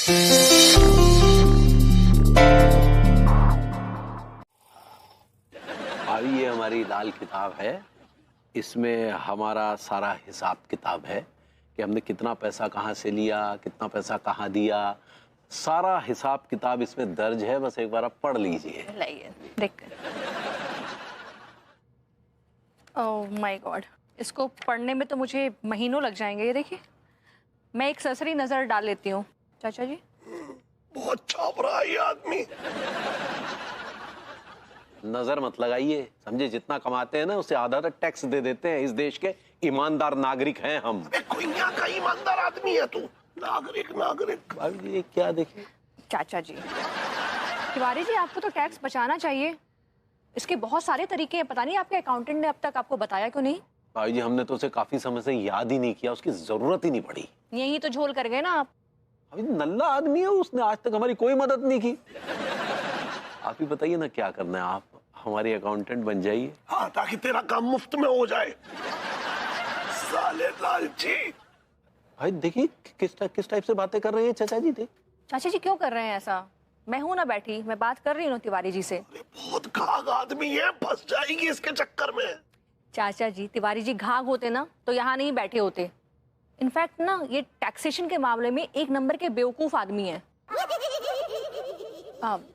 भाभी ये हमारी लाल किताब है, इसमें हमारा सारा हिसाब किताब है कि हमने कितना पैसा कहाँ से लिया, कितना पैसा कहाँ दिया, सारा हिसाब किताब इसमें दर्ज है। बस एक बार आप पढ़ लीजिए। लाइए देख। ओह माय गॉड, इसको पढ़ने में तो मुझे महीनों लग जाएंगे। ये देखिए, मैं एक सरसरी नजर डाल लेती हूँ। चाचा जी बहुत छाप रहा है ये आदमी। नजर मत लगाइए, समझे? जितना कमाते हैं ना उससे आधा तक टैक्स दे देते हैं। इस देश के ईमानदार नागरिक हैं हम। कोई यहाँ का ईमानदार आदमी है तू? नागरिक नागरिक। भाभी ये क्या देखिए। चाचा जी, तिवारी जी आपको तो टैक्स बचाना चाहिए। इसके बहुत सारे तरीके हैं, पता नहीं आपके अकाउंटेंट ने अब तक आपको बताया क्यों नहीं? भाई जी हमने तो उसे काफी समय से याद ही नहीं किया, उसकी जरूरत ही नहीं पड़ी। यही तो झोल कर गए ना आप। अभी नल्ला आदमी है, उसने आज तक हमारी कोई मदद नहीं की। आप ही बताइए ना क्या करना है, आप हमारी अकाउंटेंट बन जाइए। हाँ, ताकि तेरा काम मुफ्त में हो जाए। साले लालची। भाई देखिए किस टाइप से बातें कर रहे हैं चाचा जी। देख चाचा जी क्यों कर रहे हैं ऐसा? मैं हूं ना बैठी, मैं बात कर रही हूँ तिवारी जी से। बहुत घाघ आदमी है, फंस जाएगी इसके चक्कर में। चाचा जी, तिवारी जी घाघ होते ना तो यहाँ नहीं बैठे होते। इनफैक्ट ना ये टैक्सेशन के मामले में एक नंबर के बेवकूफ आदमी है।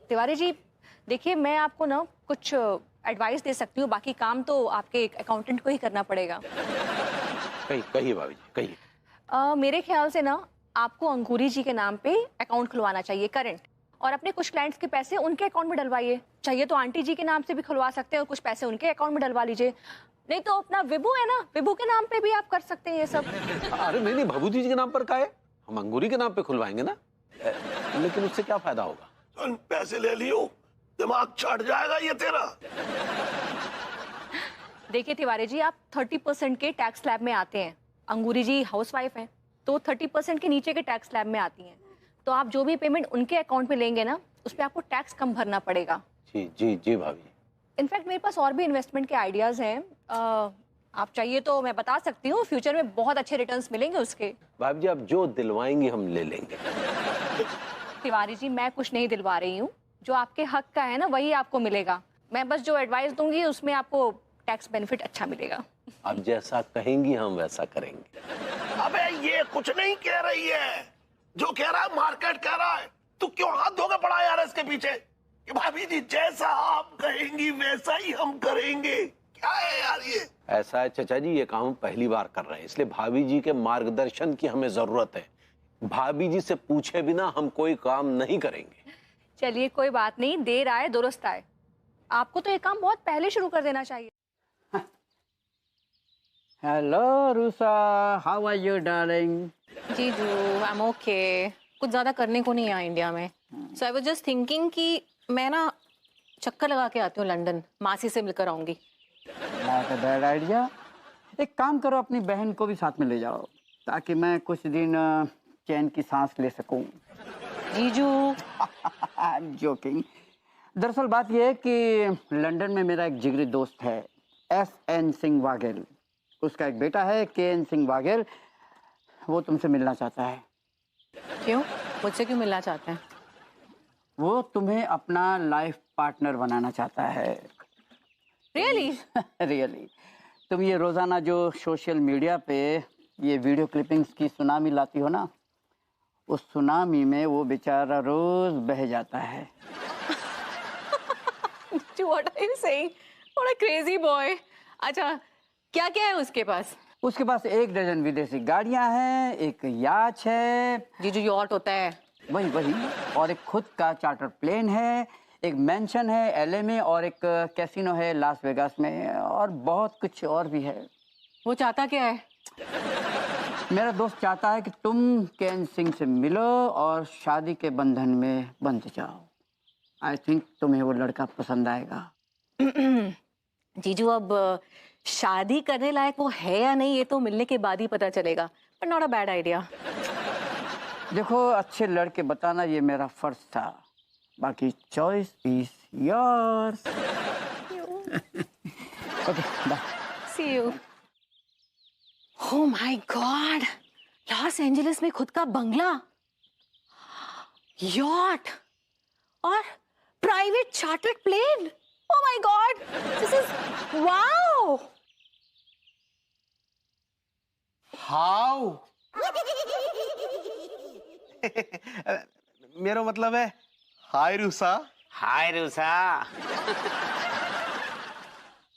तिवारी जी देखिए, मैं आपको ना कुछ एडवाइस दे सकती हूँ, बाकी काम तो आपके अकाउंटेंट को ही करना पड़ेगा। कहिए भाभी जी कहिए। मेरे ख्याल से ना आपको अंकुरी जी के नाम पे अकाउंट खुलवाना चाहिए करंट, और अपने कुछ क्लाइंट्स के पैसे उनके अकाउंट में डलवाइए। चाहिए तो आंटी जी के नाम से भी खुलवा सकते हैं और कुछ पैसे उनके अकाउंट में डलवा लीजिए। नहीं तो अपना विभू है ना, विभू के नाम पे भी आप कर सकते हैं ये सब। अरे नहीं, भभूति जी के नाम पर का है, हम अंगूरी के नाम पे खुलवाएंगे ना। लेकिन उससे क्या फायदा होगा? सुन, पैसे ले लियो, दिमाग चढ़ जाएगा ये तेरा। देखिए तिवारी जी, आप 30% के टैक्स स्लैब में आते हैं। अंगूरी जी हाउसवाइफ हैं तो 30% के नीचे के टैक्स स्लैब में आती हैं। तो आप जो भी पेमेंट उनके अकाउंट में लेंगे ना, उस पर आपको टैक्स कम भरना पड़ेगा। जी जी जी भाभी। इनफैक्ट मेरे पास और भी इन्वेस्टमेंट के आइडियाज हैं। आप चाहिए तो मैं बता सकती हूँ, फ्यूचर में बहुत अच्छे रिटर्न्स मिलेंगे उसके। भाभी जी आप जो दिलवाएंगे हम ले लेंगे। तिवारी जी मैं कुछ नहीं दिलवा रही हूँ, जो आपके हक का है ना वही आपको मिलेगा। मैं बस जो एडवाइस दूंगी उसमें आपको टैक्स बेनिफिट अच्छा मिलेगा। आप जैसा कहेंगी हम वैसा करेंगे। अबे ये कुछ नहीं कह रही है, जो कह रहा है मार्केट कह रहा है। तू क्यों हाथ धोके पड़ा यार इसके पीछे? कि भाभी जी जैसा आप कहेंगी वैसा ही हम करेंगे। क्या है यार ये? ऐसा है चाचा जी, ये काम हम पहली बार कर रहे हैं, इसलिए भाभी जी के मार्गदर्शन की हमें जरूरत है। भाभी जी से पूछे बिना हम कोई काम नहीं करेंगे। चलिए कोई बात नहीं, देर आए दुरुस्त आए। आपको तो ये काम बहुत पहले शुरू कर देना चाहिए। हेलो रूसा, हाउ आर यू डार्लिंग? जीजू आई एम ओके। कुछ ज्यादा करने को नहीं है इंडिया में, सो आई वाज जस्ट थिंकिंग कि मैं ना चक्कर लगा के आती हूँ लंदन, मासी से मिलकर आऊंगी। Not a bad idea. एक काम करो, अपनी बहन को भी साथ में ले जाओ ताकि मैं कुछ दिन चैन की सांस ले सकूं। जीजू जोकिंग। दरअसल बात यह है कि लंदन में मेरा एक जिगरी दोस्त है, SN सिंह वाघेल। उसका एक बेटा है KN सिंह वाघेल, वो तुमसे मिलना चाहता है। क्यों? मुझसे क्यों मिलना चाहते हैं? वो तुम्हें अपना लाइफ पार्टनर बनाना चाहता है। रियली? रियली। तुम ये रोजाना जो सोशल मीडिया पे ये वीडियो क्लिपिंग्स की सुनामी लाती हो ना, उस सुनामी में वो बेचारा रोज बह जाता है। What are you saying? What a crazy boy. अच्छा क्या क्या है उसके पास? उसके पास 1 डजन विदेशी गाड़ियां हैं, एक याच है। जीजू यॉट होता है? वही और एक खुद का चार्टर प्लेन है, एक मेंशन है LA में और एक कैसीनो है लास वेगास में, और बहुत कुछ और भी है। वो चाहता क्या है? मेरा दोस्त चाहता है कि तुम KN सिंह से मिलो और शादी के बंधन में बंध जाओ। आई थिंक तुम्हें वो लड़का पसंद आएगा। जीजू अब शादी करने लायक वो है या नहीं ये तो मिलने के बाद ही पता चलेगा, पर नॉट अ बैड आइडिया। देखो, अच्छे लड़के बताना ये मेरा फर्ज था, बाकी choice is yours. Okay bye. See you. Oh my God, Los Angeles में खुद का बंगला। यॉट और private chartered plane. Oh my God, this is wow. How मेरा मतलब है हाय रूसा। हाय रूसा।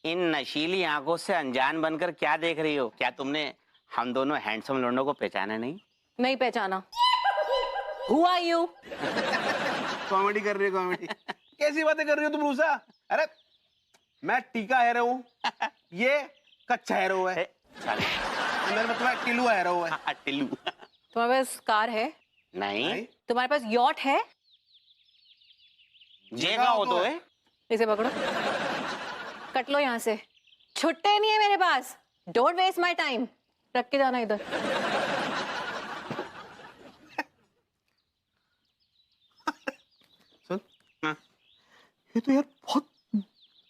इन नशीली आंखों से अनजान बनकर क्या देख रही हो? क्या तुमने हम दोनों हैंडसम लौंडों को पहचाना नहीं? नहीं पहचाना। Who are you? कॉमेडी कर रही हो, कॉमेडी। कैसी बातें कर रही हो तुम रूसा? अरे मैं टीका हैरो हूँ, ये कच्चा हैरो है। मेरा मतलब है टिल्लू हैरो है। टिल्लू। तुम्हारे पास कार है? नहीं। तुम्हारे पास यॉट है? जेगा हो तो है। इसे पकड़ो, कट लो यहाँ से। छुट्टे नहीं है मेरे पास। Don't waste my time. रख के जाना इधर। सुन, ये तो यार बहुत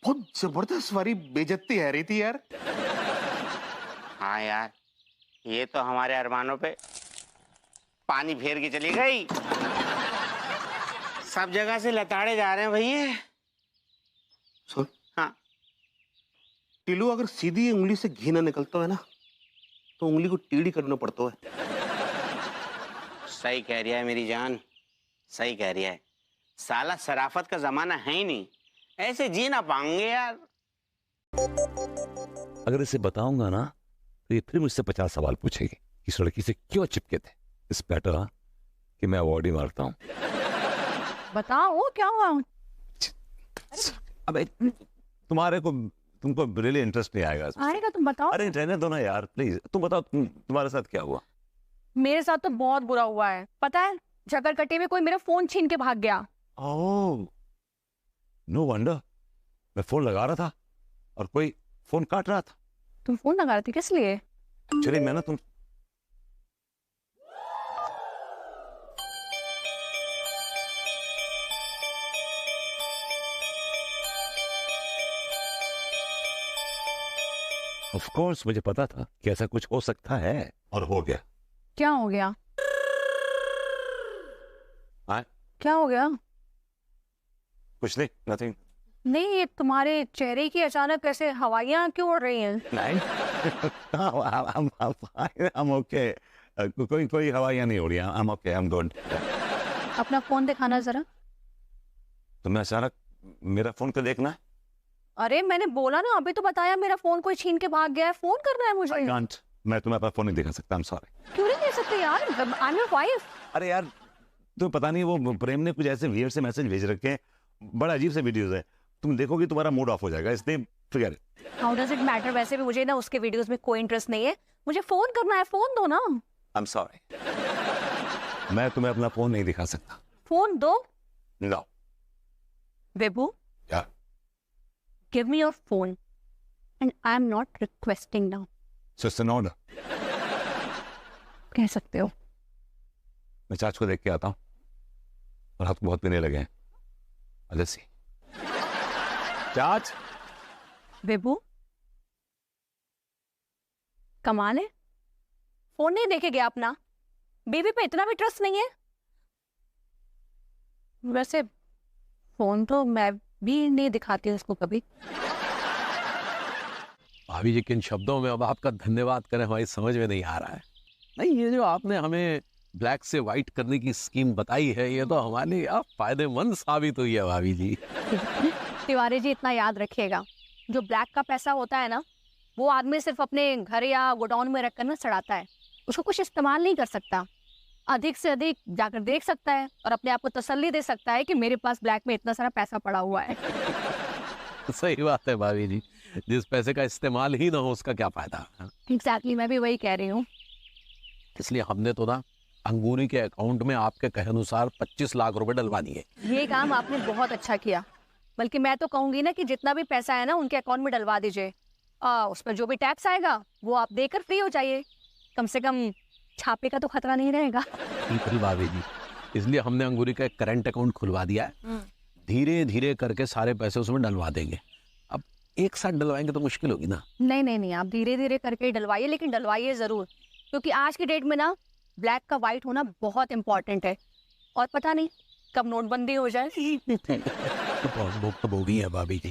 बहुत जबरदस्त वाली बेइज्जती है रही थी यार। हाँ यार, ये तो हमारे अरमानों पे पानी फेर के चली गई। सब जगह से लताड़े जा रहे हैं भैया। सुन, हाँ। टिल्लू अगर सीधी उंगली से घी ना निकलता है ना, तो उंगली को टेढ़ी करना पड़ता है। सही कह रही है मेरी जान, सही कह रही है। साला शराफत का जमाना है ही नहीं, ऐसे जी ना पाएंगे यार। अगर इसे बताऊंगा ना तो ये फिर मुझसे 50 सवाल पूछेगी कि इस लड़की से क्यों चिपके थे। इस बेटर कि मैं अवार्ड ही मारता हूँ। बताओ क्या हुआ? अबे तुमको रियली इंटरेस्ट नहीं आएगा इसमें। आएगा, तुम बताओ। अरे रहने दो ना यार प्लीज। तुम बताओ तुम्हारे साथ क्या हुआ? मेरे साथ तो बहुत बुरा हुआ है। पता है, झकरकट्टी में कोई मेरा फोन छीन के भाग गया। Oh no wonder. मैं फोन लगा रहा था और कोई फोन काट रहा था। तुम फोन लगा रहे थे किस लिए? चलिए मैं ना तुम ऑफ कोर्स मुझे पता था कि ऐसा कुछ हो सकता है और हो गया। क्या हो गया? क्या हो गया? कुछ नहीं, नथिंग। नहीं, ये तुम्हारे चेहरे की अचानक ऐसे हवाइयां क्यों उड़ रही हैं? नहीं I'm okay। कोई हवाइयां नहीं हो रही। I'm okay, I'm good। अपना फोन दिखाना जरा। तुम्हें अचानक मेरा फोन क्यों देखना है? अरे मैंने बोला ना, अभी तो बताया मेरा फोन कोई छीन के भाग गया है। फोन करना है मुझे। I can't। मैं तुम्हें अपना फोन नहीं दिखा सकता। I'm sorry। क्यों नहीं दे सकते यार? I am your wife. अरे यार तुम्हें पता नहीं वो प्रेम ने कुछ ऐसे वियर्ड से मैसेज भेज रखे हैं, बड़ा अजीब से वीडियोस है। तुम देखोगे तुम्हारा मूड ऑफ हो जाएगा, इसलिए forget it। How does it matter? वैसे भी मुझे ना उसके वीडियोस में कोई इंटरेस्ट नहीं है। मुझे फोन करना है, फोन दो ना। I'm sorry। मैं तुम्हें अपना फोन नहीं दिखा सकता। फोन दो। No। Vibhu, Yeah। give me your phone and I am not requesting now। So it's an order। कह सकते हो। मैं चाच को देख के आता हूँ और हाथ बहुत पीने लगे हैं। Let's see। चाच। विभू, कमाल है, फोन नहीं देखे गया अपना। बेबी पे इतना भी ट्रस्ट नहीं है। वैसे फोन तो मैं भी नहीं दिखाती उसको कभी। भाभी जी किन शब्दों में अब आपका धन्यवाद करें हमारी समझ में नहीं आ रहा है। नहीं, ये जो आपने हमें ब्लैक से व्हाइट करने की स्कीम बताई है, ये तो हमारे लिए आप फायदेमंद साबित हुई है भाभी जी। तिवारी जी इतना याद रखिएगा, जो ब्लैक का पैसा होता है ना, वो आदमी सिर्फ अपने घर या गोडाउन में रखकर ना सड़ाता है। उसको कुछ इस्तेमाल नहीं कर सकता। अधिक से अधिक जाकर देख सकता है और अपने आप को तसल्ली दे सकता है कि मेरे पास ब्लैक में इतना सारा पैसा पड़ा हुआ है। सही बात है भाभी जी, जिस पैसे का इस्तेमाल ही ना हो उसका क्या फायदा। एग्जैक्टली, मैं भी वही कह रही हूँ। इसलिए हमने तो ना अंगूरी के अकाउंट में आपके कहे अनुसार 25 लाख रुपए डलवा दिए। ये काम आपने बहुत अच्छा किया। बल्कि मैं तो कहूंगी ना कि जितना भी पैसा है ना उनके अकाउंट में डलवा दीजिए। उसमें जो भी टैक्स आएगा वो आप देकर फ्री हो जाइए। कम से कम छापे का तो खतरा नहीं रहेगा। बिल्कुल भाभी जी, इसलिए हमने अंगूरी का एक करंट अकाउंट खुलवा दिया है। धीरे धीरे करके सारे पैसे उसमें डलवा देंगे। अब एक साथ डलवाएंगे तो मुश्किल होगी ना। नहीं नहीं नहीं, आप धीरे धीरे करके डलवाइए, लेकिन डलवाइए जरूर, क्योंकि आज की डेट में ना ब्लैक का वाइट होना बहुत इंपॉर्टेंट है। और पता नहीं कब नोटबंदी हो जाए। तो होगी है भाभी जी।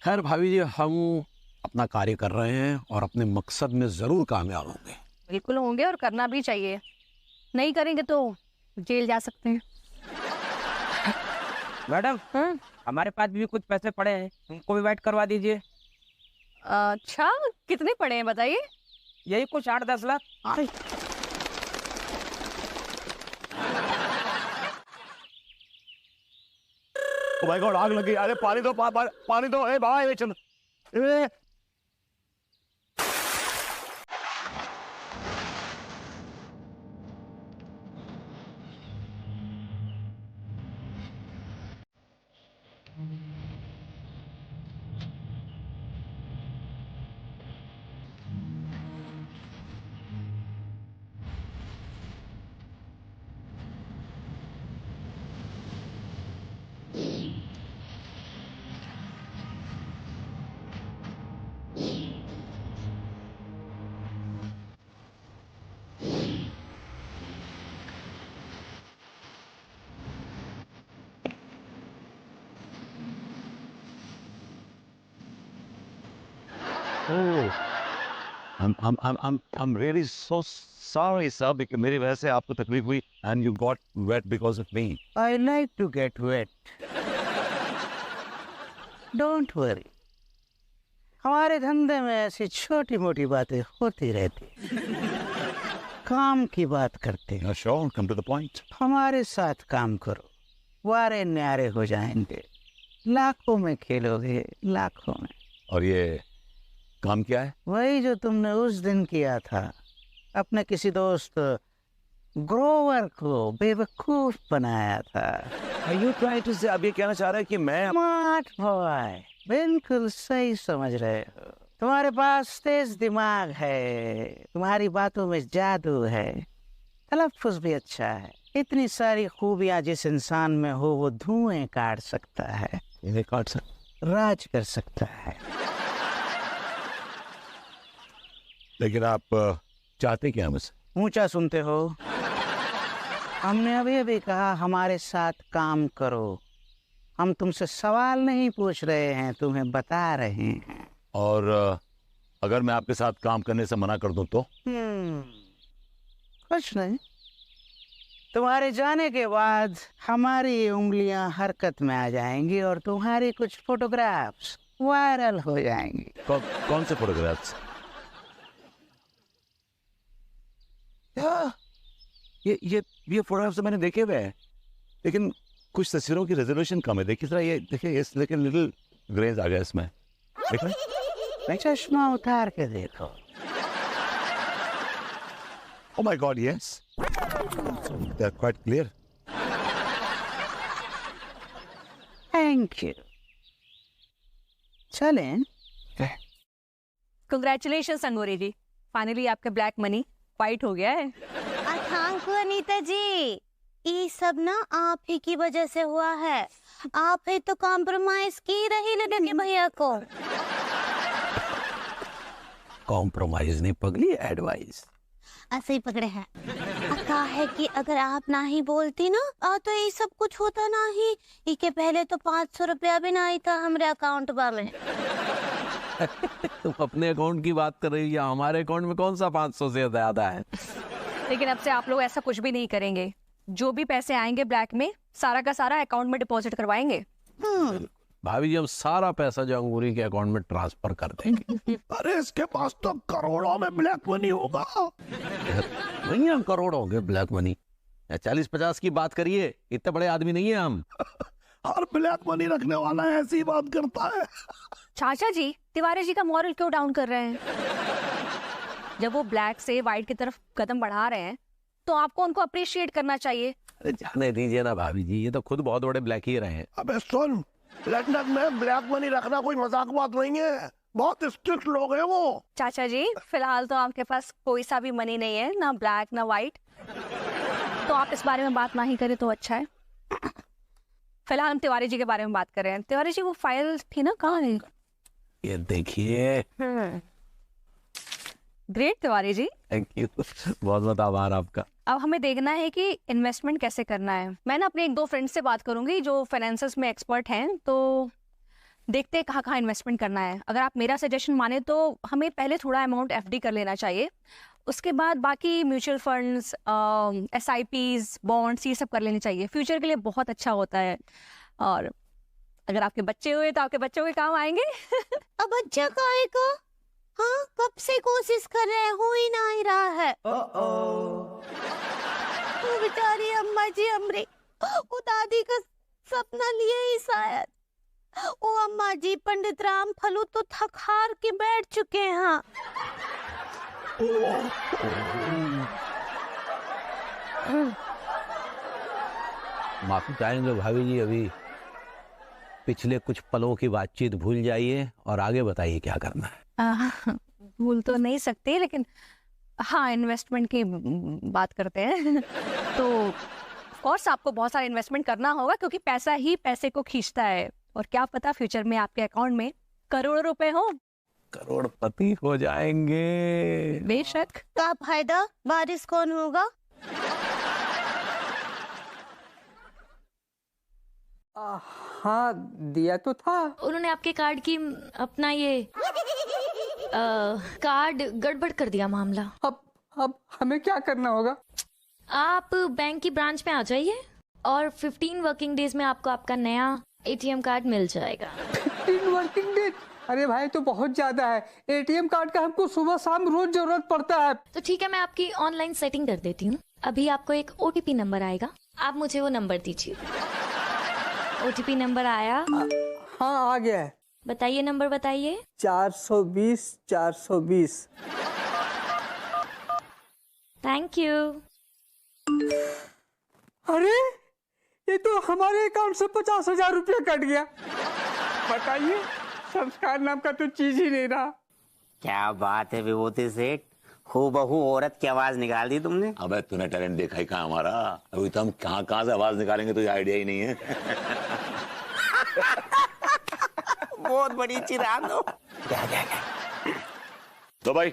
खैर भाभी जी, हम अपना कार्य कर रहे हैं और अपने मकसद में जरूर कामयाब होंगे। बिल्कुल होंगे और करना भी चाहिए, नहीं करेंगे तो जेल जा सकते हैं। मैडम हमारे पास भी कुछ पैसे पड़े हैं, उनको भी वाइट करवा दीजिए। अच्छा, कितने पड़े हैं बताइए? यही कुछ 8-10 लाख। ओ माय गॉड, आग लगी। अरे पानी दो, पानी दो। ए बाबा, ये चलो। ए, I'm really so sorry, sir, because मेरी वजह से आपको तकलीफ हुई and you got wet because of me. I like to get wet. Don't worry. हमारे धंधे में ऐसी छोटी मोटी बातें होती रहती। काम की बात करते हैं। Sure, come to the point. हमारे साथ काम करो, वारे न्यारे हो जाएंगे, लाखों में खेलोगे, लाखों में। और ये काम क्या है? वही जो तुमने उस दिन किया था, अपने किसी दोस्त ग्रोवर को बेवकूफ बनाया था। Are you trying to say, अब ये कहना चाह रहा है कि मैं स्मार्ट बॉय, बिल्कुल सही समझ रहे हो। तुम्हारे पास तेज दिमाग है, तुम्हारी बातों में जादू है, तलफ्फुज़ भी अच्छा है। इतनी सारी खूबियां जिस इंसान में हो वो धुएं काट सकता है, इन्हें काट सकता, राज कर सकता है। लेकिन आप चाहते क्या मुझसे? ऊंचा सुनते हो? हमने अभी अभी कहा हमारे साथ काम करो। हम तुमसे सवाल नहीं पूछ रहे हैं, तुम्हें बता रहे हैं। और अगर मैं आपके साथ काम करने से मना कर दूं तो? कुछ नहीं, तुम्हारे जाने के बाद हमारी उंगलियां हरकत में आ जाएंगी और तुम्हारी कुछ फोटोग्राफ्स वायरल हो जाएंगी। कौन से फोटोग्राफ्स? ये फोटोग्राफ्स मैंने देखे हुए हैं, लेकिन कुछ तस्वीरों की रेजोल्यूशन कम है। देखिए जरा, ये देखिए, इस लेकिन लिटिल ग्रेज आ गया इसमें। देख रहे हैं? चश्मा उतार के देखो। Oh my God, yes. They're quite clear. Thank you. चलें? कंग्रेचुलेशन संगोरी जी, फाइनली आपका ब्लैक मनी वाइट हो गया है। थैंक यू अनीता जी, ये सब ना आप ही की वजह से हुआ है। आप ही तो कॉम्प्रोमाइज की रही लड़के भैया को। कॉम्प्रोमाइज नहीं पगली, एडवाइस। ऐसे ही पकड़े हैं। कहा है कि अगर आप ना ही बोलती ना तो ये सब कुछ होता ना ही। इसके पहले तो 500 रुपया भी ना आई था हमारे अकाउंट में। तुम अपने अकाउंट की बात कर रही हो या हमारे अकाउंट में कौन सा 500 से ज्यादा है? लेकिन अब से आप लोग ऐसा कुछ भी नहीं करेंगे। जो भी पैसे आएंगे ब्लैक में, सारा का सारा अकाउंट में डिपॉजिट करवाएंगे। भाभी जी, हम सारा पैसा जो अंगूरी के अकाउंट में ट्रांसफर कर देंगे। अरे इसके पास तो करोड़ों में ब्लैक मनी होगा। भैया करोड़ों के ब्लैक मनी, 40-50 की बात करिए, इतने बड़े आदमी नहीं है हम। हर ब्लैक मनी रखने वाला ऐसी बात करता है। चाचा जी, तिवारी जी का मॉरल क्यों डाउन कर रहे हैं? जब वो ब्लैक से व्हाइट की तरफ कदम बढ़ा रहे हैं तो आपको उनको अप्रिशिएट करना चाहिए। अरे जाने दीजिए ना भाभी जी, ये तो खुद बहुत बड़े ब्लैक ही रहे हैं। अबे सुन, लंदन में ब्लैक मनी रखना कोई मजाक बात नहीं है, बहुत स्ट्रिक्ट लोग हैं वो। चाचा जी, फिलहाल तो आपके पास कोई सा भी मनी नहीं है, ना ब्लैक ना व्हाइट, तो आप इस बारे में बात ना ही करें तो अच्छा है। फिलहाल हम तिवारी जी के बारे में बात कर रहे हैं। तिवारी जी, वो फाइल थी ना, कहाँ है? ये देखिए, great Tiwari ji. Thank you, बहुत बहुत आभार आपका। अब हमें देखना है कि इन्वेस्टमेंट कैसे करना है। मैं ना अपने 1-2 फ्रेंड्स से बात करूंगी जो फाइनेंसेस में एक्सपर्ट हैं, तो देखते हैं कहाँ कहाँ इन्वेस्टमेंट करना है। अगर आप मेरा सजेशन माने तो हमें पहले थोड़ा अमाउंट एफडी कर लेना चाहिए, उसके बाद बाकी म्यूचुअल फंड्स, SIPs, बॉन्ड्स, ये सब कर लेनी चाहिए। फ्यूचर के लिए बहुत अच्छा होता है, और अगर आपके बच्चे हुए तो आपके बच्चों के काम आएंगे। अब बच्चा काहे का? हाँ, कब से कोशिश कर रहे हैं, हो ही नहीं रहा है। वो बेचारी अम्मा जी हमरे वो दादी का सपना लिए ही शायद। ओ अम्मा जी, पंडित राम फलू तो थक हार के बैठ चुके हैं। माफी चाहेंगे भाभी जी, अभी पिछले कुछ पलों की बातचीत भूल जाइए और आगे बताइए क्या करना है। भूल तो नहीं सकते, लेकिन हाँ, इन्वेस्टमेंट की बात करते हैं। तो ऑफ कोर्स आपको बहुत सारा इन्वेस्टमेंट करना होगा, क्योंकि पैसा ही पैसे को खींचता है, और क्या पता फ्यूचर में आपके अकाउंट में करोड़ों रुपए हो। करोड़पति हो जाएंगे। बेशक। क्या फायदा, बारिश कौन होगा? हाँ, दिया तो था। उन्होंने आपके कार्ड की अपना ये कार्ड गड़बड़ कर दिया मामला। अब हमें क्या करना होगा? आप बैंक की ब्रांच में आ जाइए और 15 वर्किंग डेज में आपको आपका नया ATM कार्ड मिल जाएगा। 15 वर्किंग डेज? अरे भाई, तो बहुत ज्यादा है। ATM कार्ड का हमको सुबह शाम रोज जरूरत पड़ता है। तो ठीक है, मैं आपकी ऑनलाइन सेटिंग कर देती हूँ। अभी आपको एक OTP नंबर आएगा, आप मुझे वो नंबर दीजिए। OTP नंबर आया? हाँ, आ गया है। बताइए, नंबर बताइए। 420 थैंक यू। अरे, ये तो हमारे अकाउंट से 50,000 रुपया कट गया। बताइए, संस्कार नाम का तो चीज ही नहीं रहा। क्या बात है विभूति सेठ, हूबहू औरत की आवाज निकाल दी तुमने। अबे तूने टैलेंट देखा ही कहाँ हमारा, अभी तो हम कहाँ से आवाज निकालेंगे तुझे आइडिया ही नहीं है। बहुत बड़ी चिराग हो। तो भाई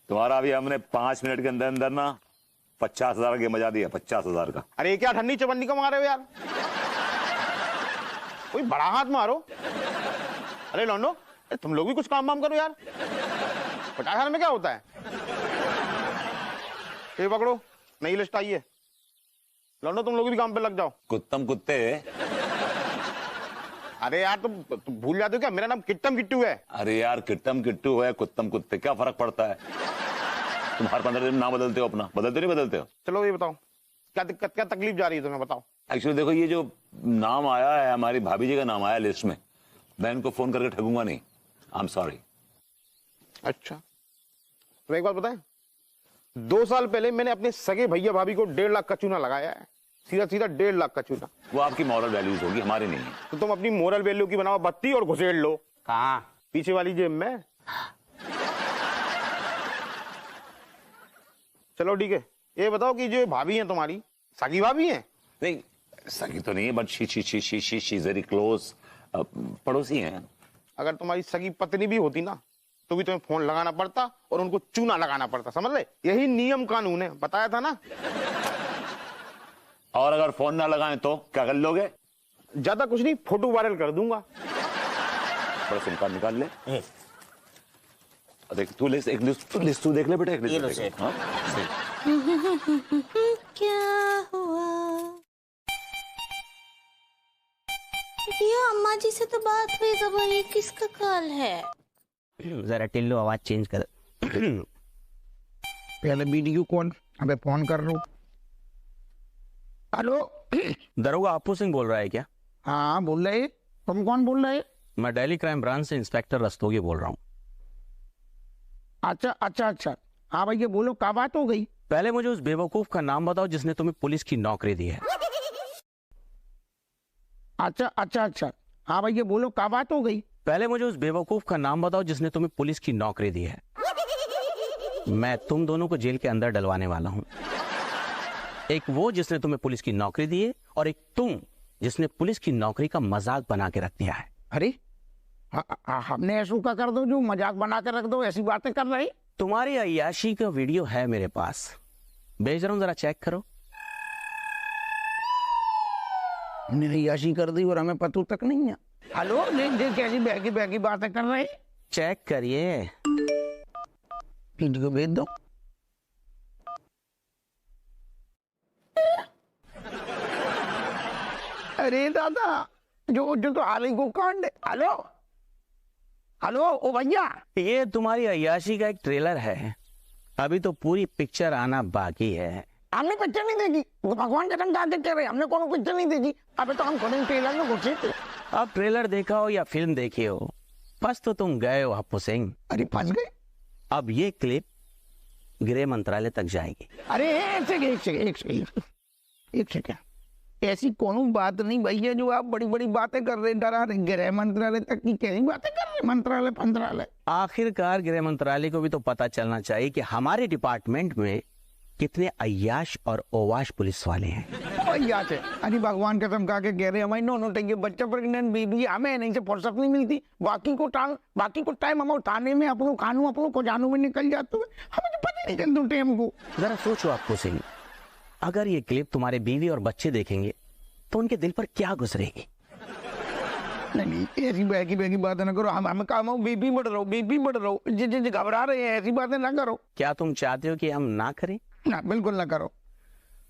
तुम्हारा अभी हमने 5 मिनट के अंदर अंदर ना 50,000 का मजा दिया। 50,000 का। अरे क्या ठंडी चवन्नी का मारे हो यार, कोई बड़ा हाथ मारो। अरे लौंडो, तुम लोग भी कुछ काम वाम करो यार। 50,000 में क्या होता है? ये पकड़ो, नई लिस्ट आई है। लौंडो, तुम लोग भी काम पे लग जाओ। कुत्तम कुत्ते। अरे यार, तुम भूल जाते हो क्या, मेरा नाम किट्टम किट्टू है। अरे यार, किट्टम किट्टू है, कुत्तम कुत्ते, क्या फर्क पड़ता है? तुम हर 15 दिन नाम बदलते हो अपना, बदलते नहीं बदलते हो? चलो ये बताओ, क्या दिक्कत, क्या तकलीफ जा रही है तुम्हें, बताओ। एक्चुअली देखो, ये जो नाम आया है, हमारी भाभी जी का नाम आया लिस्ट में, मैं इनको फोन करके ठगूंगा नहीं। I am sorry. अच्छा, तो एक बात बताएं, 2 साल पहले मैंने अपने सगे भैया भाभी को 1.5 लाख का चूना लगाया है, सीधा सीधा 1.5 लाख का चूना। वो आपकी मॉरल वैल्यूज होगी, हमारी नहीं है। तो तुम अपनी मोरल वैल्यू की बनाओ बत्ती और घुसेड़ लो। कहाँ? पीछे वाली जेब में। चलो ठीक है, ये बताओ कि जो भाभी हैं तुम्हारी, सगी भाभी हैं? नहीं, सगी तो नहीं है, but she is very close, पड़ोसी हैं। अगर तुम्हारी सगी पत्नी भी होती ना, तो भी तुम्हें फोन लगाना पड़ता और उनको चूना लगाना पड़ता, समझ रहे? यही नियम कानून है, बताया था ना। और अगर फोन ना लगाएं तो क्या कर लोगे? ज्यादा कुछ नहीं, फोटो वायरल कर दूंगा। बड़ा सिम कार्ड निकाल ले। देख, तू लिस्ट तू देख ले बेटा, एक लिस्ट देख। हाँ? क्या हुआ? ये अम्मा जी से तो बात हुई, तो ये किसका कॉल है? जरा टिल्लू आवाज चेंज कर। पहले वीडियो कॉल, अबे फोन कर लो। हेलो, दरोगा अपू सिंह बोल रहा है क्या? हाँ बोल रहे। तुम कौन बोल रहे? मैं दिल्ली क्राइम ब्रांच से इंस्पेक्टर रस्तोगी बोल रहा हूँ। अच्छा। हाँ भैया बोलो, क्या बात हो गई? पहले मुझे उस बेवकूफ का नाम बताओ जिसने तुम्हें पुलिस की नौकरी दी है। अच्छा। हाँ भैया बोलो, क्या बात हो गई? पहले मुझे उस बेवकूफ का नाम बताओ जिसने तुम्हें पुलिस की नौकरी दी है। मैं तुम दोनों को जेल के अंदर डलवाने वाला हूँ। एक वो जिसने तुम्हें पुलिस की नौकरी दी है, और एक तुम जिसने पुलिस की नौकरी का मजाक बना के रख दिया है। अरे हमने ऐसा का कर दो जो मजाक बना के रख दो, ऐसी बातें कर रहे? तुम्हारी अय्याशी का वीडियो है मेरे पास, भेज रहा हूं, जरा चेक करो। हमने अय्याशी कर दी और हमें पता तक नहीं है। हेलो, देख कैसी बहकी बहकी बातें कर रहे। चेक करिए, वीडियो भेज दो। अरे दादा, जो जो तो हाल ही को कांड। हेलो हेलो, ओ भैया, ये तुम्हारी अय्याशी का एक ट्रेलर है, अभी तो पूरी पिक्चर आना बाकी है। हमने पिक्चर नहीं देखी, भगवान कसम जाके कह रहे, हमने कोनो पिक्चर नहीं देखी। अबे तो हम खुद ट्रेलर में घुसे थे। अब ट्रेलर देखा हो या फिल्म देखी हो, फंस तो तुम गए हो हप्पू सिंह। अरे फंस गए। अब ये क्लिप गृह मंत्रालय तक जाएगी। अरे एक सेकंड, ऐसी कोनो बात नहीं भैया जो आप बड़ी बड़ी बातें कर रहे, डरा रहे। गृह मंत्रालय तक की कैसी बातें कर रहे, मंत्रालय। आखिरकार गृह मंत्रालय को भी तो पता चलना चाहिए कि हमारे डिपार्टमेंट में कितने अय्याश और ओवाश पुलिस वाले हैं। अय्याश है, अरे भगवान कसम खा के कह रहे, हमारी नौ टंगे बच्चा प्रेग्नेंट बीबी, हमें नहीं से फुर्सत नहीं मिलती। बाकी को टाइम हम उठाने में अपनों को जानू में निकल जाते हुए, हमें तो पता नहीं चलता टाइम को। जरा सोचो हप्पू सिंह, अगर ये क्लिप तुम्हारे बीवी और बच्चे देखेंगे तो उनके दिल पर क्या गुजरेगी? नहीं, ऐसी बहकी बातें ना करो। हमें काम हो, बीबी बढ़ रहो, जिस घबरा रहे हैं, ऐसी बातें ना करो। क्या तुम चाहते हो कि हम ना करें? ना, बिल्कुल ना करो।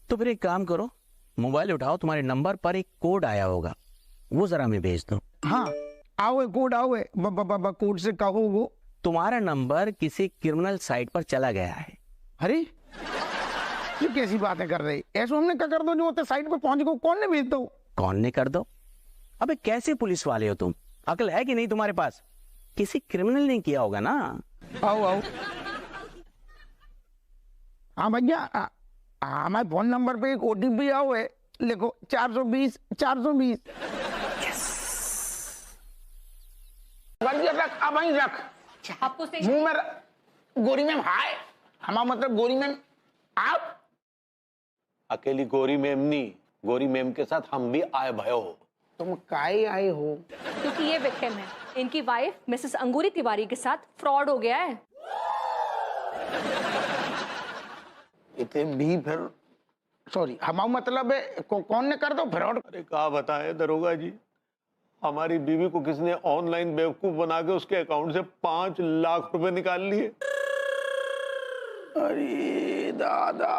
तो फिर एक काम करो, मोबाइल उठाओ, तुम्हारे नंबर पर एक कोड आया होगा, वो जरा मैं भेज दो। हाँ, आओ कोड आओ, कोड से कहो वो। तुम्हारा नंबर किसी क्रिमिनल साइट पर चला गया है। अरे ये कैसी बातें कर रहे? ऐसा हमने क्या कर दो जो होते साइट पे पहुंच गो, कौन ने भेज दो? कौन ने कर दो? अबे कैसे पुलिस वाले हो तुम, अकल है कि नहीं तुम्हारे पास? किसी क्रिमिनल ने किया होगा ना। आओ हाँ भैया, हमारे फोन नंबर पे एक ओटीपी आओ है, लिखो 420। रख मुंह में गोरी मैम। हाय, हमारा मतलब गोरी मैम आप। अकेली गोरी मैम नहीं, गोरी मैम के साथ हम भी आए भयो हो। तुम काहे आए हो? क्योंकि ये विक्टिम है, इनकी वाइफ मिसेस अंगूरी तिवारी के साथ फ्रॉड हो गया है। इतने भी फिर सॉरी, हमारा मतलब है कौन ने कर दो फ्रॉड? अरे कहा बताए दरोगा जी, हमारी बीवी को किसने ऑनलाइन बेवकूफ बना के उसके अकाउंट से 5 लाख रुपए निकाल लिए। अरे दादा।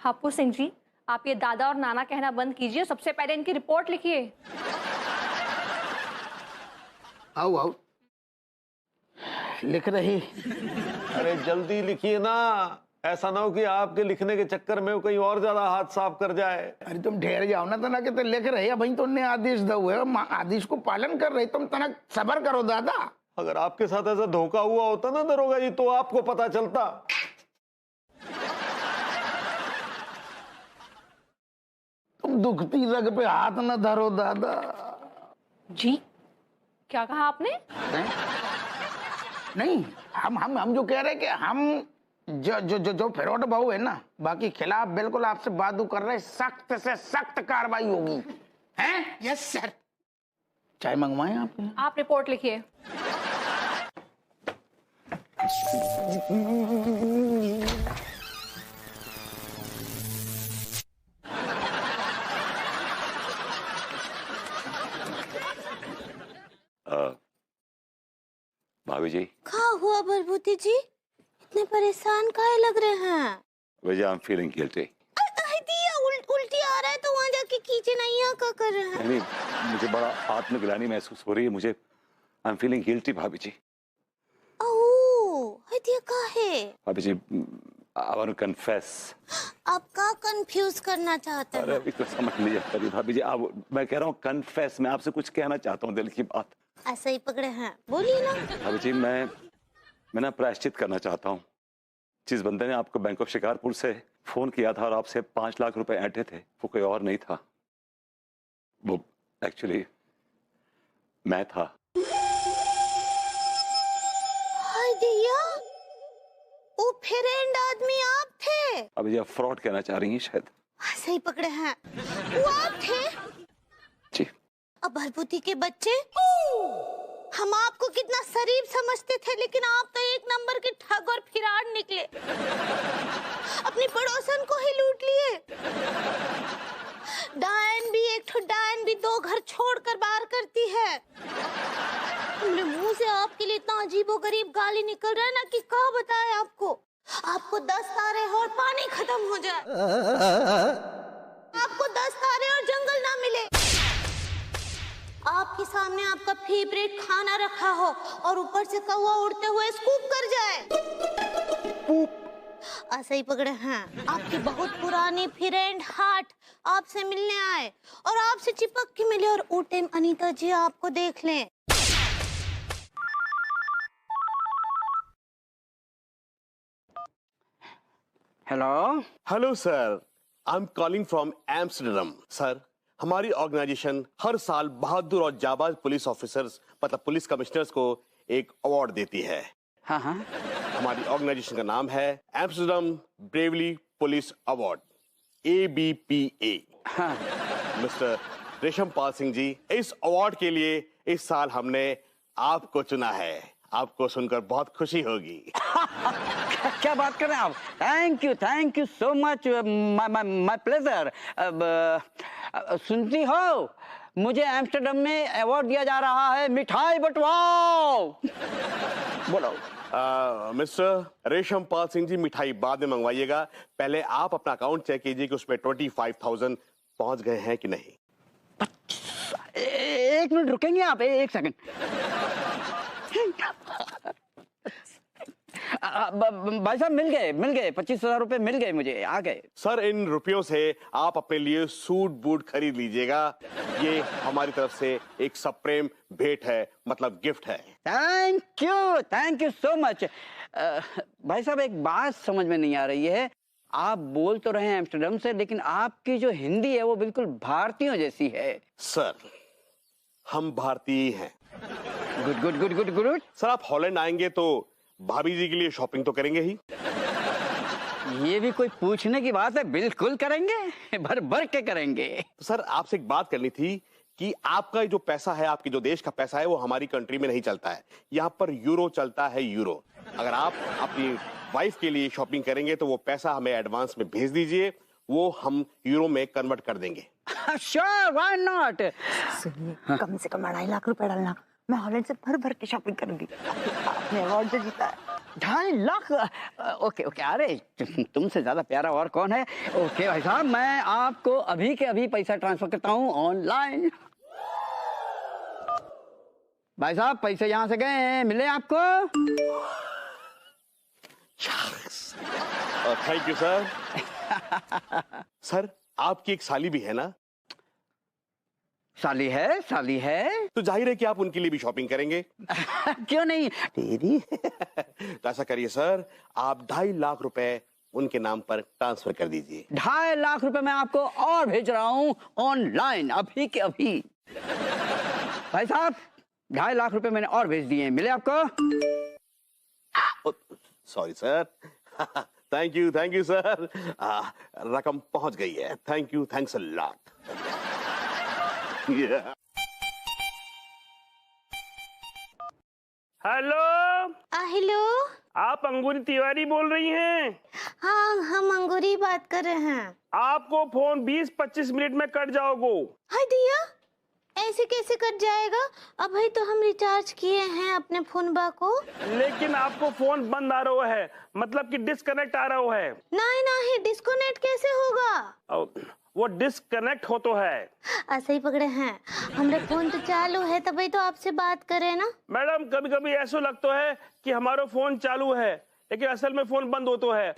हप्पू सिंह जी, आप ये दादा और नाना कहना बंद कीजिए, सबसे पहले इनकी रिपोर्ट लिखिए। आओ लिख रही। अरे जल्दी लिखिए ना, ऐसा ना हो कि आपके लिखने के चक्कर में वो कहीं और ज्यादा हाथ साफ कर जाए। अरे तुम ठहर जाओ ना, तना के तो लिख रहे हैं भाई, तुमने आदेश दो है, आदेश को पालन कर रहे, तुम तना सबर करो दादा। अगर आपके साथ ऐसा धोखा हुआ होता ना दरोगा जी, तो आपको पता चलता। तुम दुखती रग पे हाथ न धरो दादा। जी क्या कहा आपने? नहीं, हम जो कह रहे हैं कि हम जो फ्रॉड भाव है ना, बाकी खिलाफ बिल्कुल आपसे बात कर रहे, सख्त से सख्त कार्रवाई होगी। हैं? Yes sir. चाय मंगवाएं आपने? आप रिपोर्ट लिखिए। भाभी जी। क्या हुआ बलबूती जी, इतने परेशान काहे लग रहे हैं? वजह आई एम फीलिंग गिल्टी। उल्टी आ रहा है तो वहाँ जाके कीजिए ना, यहाँ क्या कर रहे हैं? नहीं, मुझे बड़ा आत्मग्लानि महसूस हो रही है, मुझे आई एम फीलिंग गिल्टी भाभी जी। ओह, हदिया काहे? भाभी जी, आई वांट टू कन्फेस। आप का कंफ्यूज करना चाहते हैं? अरे अभी तो समझ लीजिए भाभी जी, आप, मैं कह रहा हूँ कन्फेस, मैं आपसे कुछ कहना चाहता हूँ, दिल की बात। ऐसा ही पकड़े हैं, बोलिए ना। भाभी जी, मैं ना प्रायश्चित करना चाहता हूँ। जिस बंदे ने आपको बैंक ऑफ शिकारपुर से फोन किया था और आपसे 5 लाख रुपए ऐंठे थे, वो कोई और नहीं था, वो एक्चुअली मैं था। हाय दिया, वो फ्रेंड आदमी आप थे? अब ये फ्रॉड कहना चाह रही हैं शायद। ऐसे ही पकड़े हैं, वो आप थे? जी। अब भरभूति के बच्चे? हम आपको कितना शरीफ समझते थे, लेकिन आप तो एक नंबर के ठग और फिराड निकले। अपनी पड़ोसन को ही लूट लिए। डायन भी, एक ठो डायन भी 2 घर छोड़कर बाहर करती है। मेरे मुंह से आपके लिए इतना अजीबोगरीब गाली निकल रहा है ना कि क्या बताएं आपको। आपको 10 तारे हो और पानी खत्म हो जाए, आपको 10 तारे और जंगल ना मिले, आपके सामने आपका फेवरेट खाना रखा हो और ऊपर से कौवा उड़ते हुए स्कूप कर जाए। ऐसे ही पकड़े हैं। आपकी बहुत पुरानी फ्रेंड हार्ट आपसे मिलने आए और आपसे चिपक के मिले और वो टाइम अनीता जी आपको देख लें। Hello hello sir, I am calling from Amsterdam. Sir, हमारी ऑर्गेनाइजेशन हर साल बहादुर और जाबाज पुलिस ऑफिसर्स मतलब पुलिस कमिश्नर्स को एक अवार्ड देती है। हाँ हाँ, हमारी ऑर्गेनाइजेशन का नाम है Amsterdam bravely police award, ABPA। हाँ। मिस्टर रेशम पाल सिंह जी, इस अवार्ड के लिए इस साल हमने आपको चुना है। आपको सुनकर बहुत खुशी होगी। क्या बात कर रहे हैं आप? Thank you so much, my pleasure. सुनती हो, मुझे एम्स्टर्डम में अवार्ड दिया जा रहा है, मिठाई बंटवाओ। बोलो। मिस्टर रेशम पाल सिंह जी, मिठाई बाद में मंगवाइएगा, पहले आप अपना अकाउंट चेक कीजिए कि उसमें 25,000 पहुंच गए हैं कि नहीं। 1 मिनट रुकेंगे आप? 1 सेकंड। भाई साहब मिल गए 25,000 रुपए मिल गए मुझे, आ गए। सर, इन रुपयों से आप अपने लिए सूट बूट खरीद लीजिएगा। ये हमारी तरफ से एक सप्रेम भेंट है, मतलब गिफ्ट है। Thank you so much. भाई साहब, एक बात समझ में नहीं आ रही है। आप बोल तो रहे हैं एम्स्टर्डम से, लेकिन आपकी जो हिंदी है वो बिल्कुल भारतीयों जैसी है। सर, हम भारतीय हैं। गुड। सर, आप हॉलैंड आएंगे तो भाभी जी के लिए शॉपिंग तो करेंगे ही। ये भी कोई पूछने की बात है? बिल्कुल करेंगे, भर के करेंगे। तो सर, आपसे एक बात करनी थी कि आपका जो पैसा है, आपके जो देश का पैसा है, वो हमारी कंट्री में नहीं चलता है। यहाँ पर यूरो चलता है, यूरो। अगर आप अपनी वाइफ के लिए शॉपिंग करेंगे तो वो पैसा हमें एडवांस में भेज दीजिए, वो हम यूरो में कन्वर्ट कर देंगे। Sure, why not. सुनिए, कम से कम 2.5 लाख रुपए डालना, मैं हॉलैंड से भर के शॉपिंग करूंगी। आपने अवार्ड जो जीता है 2.5 लाख। ओके, अरे तुमसे ज्यादा प्यारा और कौन है। ओके भाई साहब, मैं आपको अभी के अभी पैसा ट्रांसफर करता हूँ ऑनलाइन। भाई साहब, पैसे यहाँ से गए हैं, मिले आपको? Thank you sir. सर, आपकी एक साली भी है ना? साली है तो जाहिर है कि आप उनके लिए भी शॉपिंग करेंगे। क्यों नहीं तेरी। तो ऐसा करिए सर, आप 2.5 लाख रुपए उनके नाम पर ट्रांसफर कर दीजिए। 2.5 लाख रुपए मैं आपको और भेज रहा हूँ ऑनलाइन, अभी के अभी। भाई साहब, 2.5 लाख रुपए मैंने और भेज दिए, मिले आपको? Sorry sir. Thank you sir. रकम पहुंच गई है। Thanks a lot. हेलो, आप अंगूरी तिवारी बोल रही हैं? हाँ, हम अंगूरी बात कर रहे हैं। आपको फोन 20-25 मिनट में कट जाओगे। हाय दिया, ऐसे कैसे कट जाएगा? अब भाई तो हम रिचार्ज किए हैं अपने फोन को। लेकिन आपको फोन बंद आ रहा है, मतलब कि डिस्कनेक्ट आ रहा है। नहीं, डिस्कनेक्ट कैसे होगा? वो डिस्कनेक्ट हो तो है। ऐसे ही पकड़े हैं। हमारे फोन तो चालू है, तभी तो आपसे बात करे ना। मैडम, कभी कभी ऐसा लगता है कि हमारा फोन चालू है, लेकिन असल में फोन बंद होता है,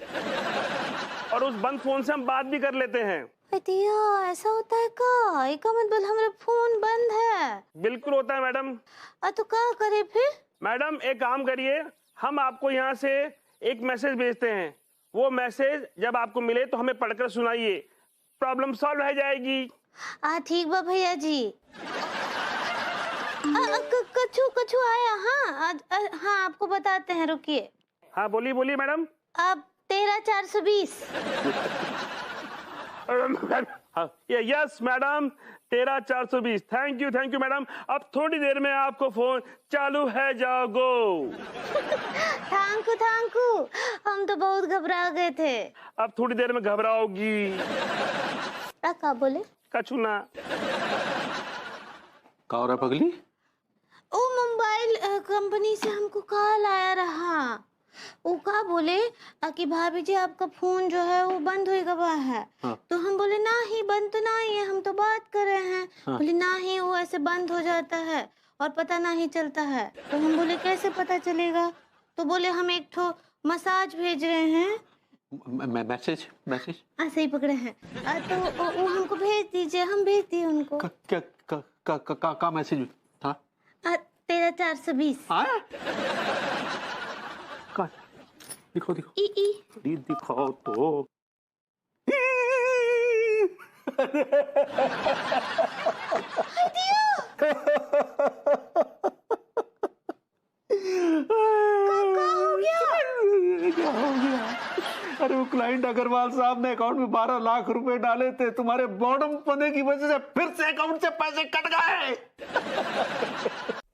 और उस बंद फोन से हम बात भी कर लेते हैं। भैया, ऐसा होता है का? एक मतलब हमारा फोन बंद है? बिल्कुल होता है मैडम। तो क्या करे फिर? मैडम, एक काम करिए, हम आपको यहाँ से एक मैसेज भेजते हैं। वो मैसेज जब आपको मिले तो हमें पढ़कर सुनाइए, प्रॉब्लम सॉल्व हो जाएगी। ठीक बा भैया जी। कछु आया। हाँ, आपको बताते हैं, रुकिए। हाँ, बोलिए मैडम। अब 13,420। Yes madam, 13,420। Thank you madam. अब थोड़ी देर में आपको फोन चालू है, जाओ गो। थैंक यू, हम तो बहुत घबरा गए थे। अब थोड़ी देर में घबराओगी। क्या बोले? कछुना। का हो रहा पगली? ओ मोबाइल कंपनी से हमको कॉल आया रहा। वो क्या बोले कि भाभी जी आपका फोन जो है वो बंद हो गया है। हाँ। तो हम बोले ना ही बंद तो नहीं है, हम तो बात कर रहे हैं। हाँ। बोले ना ही वो ऐसे बंद हो जाता है और पता नहीं चलता है। तो हम बोले कैसे पता चलेगा? तो बोले हम एक ठो मसाज भेज रहे हैं। मैसेज ऐसे ही पकड़े हैं। तो वो हमको भेज दीजिए, हम भेज दिए उनको। का मैसेज था? 13,420। दिखो दिखाओ तो। क्या हो गया? अरे वो क्लाइंट अग्रवाल साहब ने अकाउंट में 12 लाख रुपए डाले थे, तुम्हारे बॉडम पने की वजह से फिर से अकाउंट से पैसे कट गए।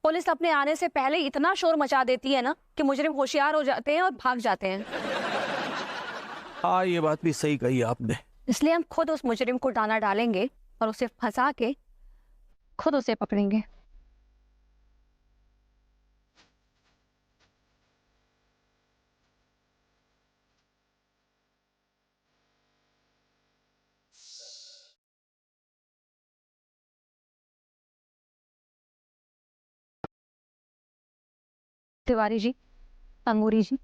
पुलिस अपने आने से पहले इतना शोर मचा देती है ना कि मुजरिम होशियार हो जाते हैं और भाग जाते हैं। हाँ, ये बात भी सही कही आपने। इसलिए हम खुद उस मुजरिम को डाना डालेंगे और उसे फंसा के खुद उसे पकड़ेंगे। तिवारी जी, अंगूरी जी,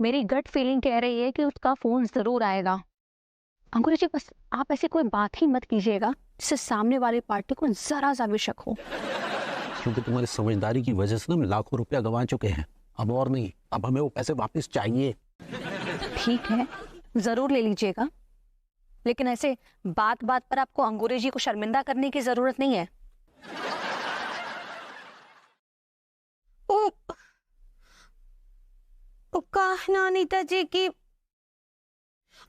मेरी गट फीलिंग कह रही है कि उसका फोन जरूर आएगा। अंगूरी जी, बस आप ऐसी कोई बात ही मत कीजिएगा जिससे सामने वाली पार्टी को जरा सा भी शक हो। क्योंकि तुम्हारी समझदारी की वजह से ना हम लाखों रुपया गंवा चुके हैं। अब और नहीं, अब हमें वो पैसे वापस चाहिए। ठीक है, जरूर ले लीजिएगा, लेकिन ऐसे बात बात पर आपको अंगूरी जी को शर्मिंदा करने की जरूरत नहीं है। कहना अनीता जी की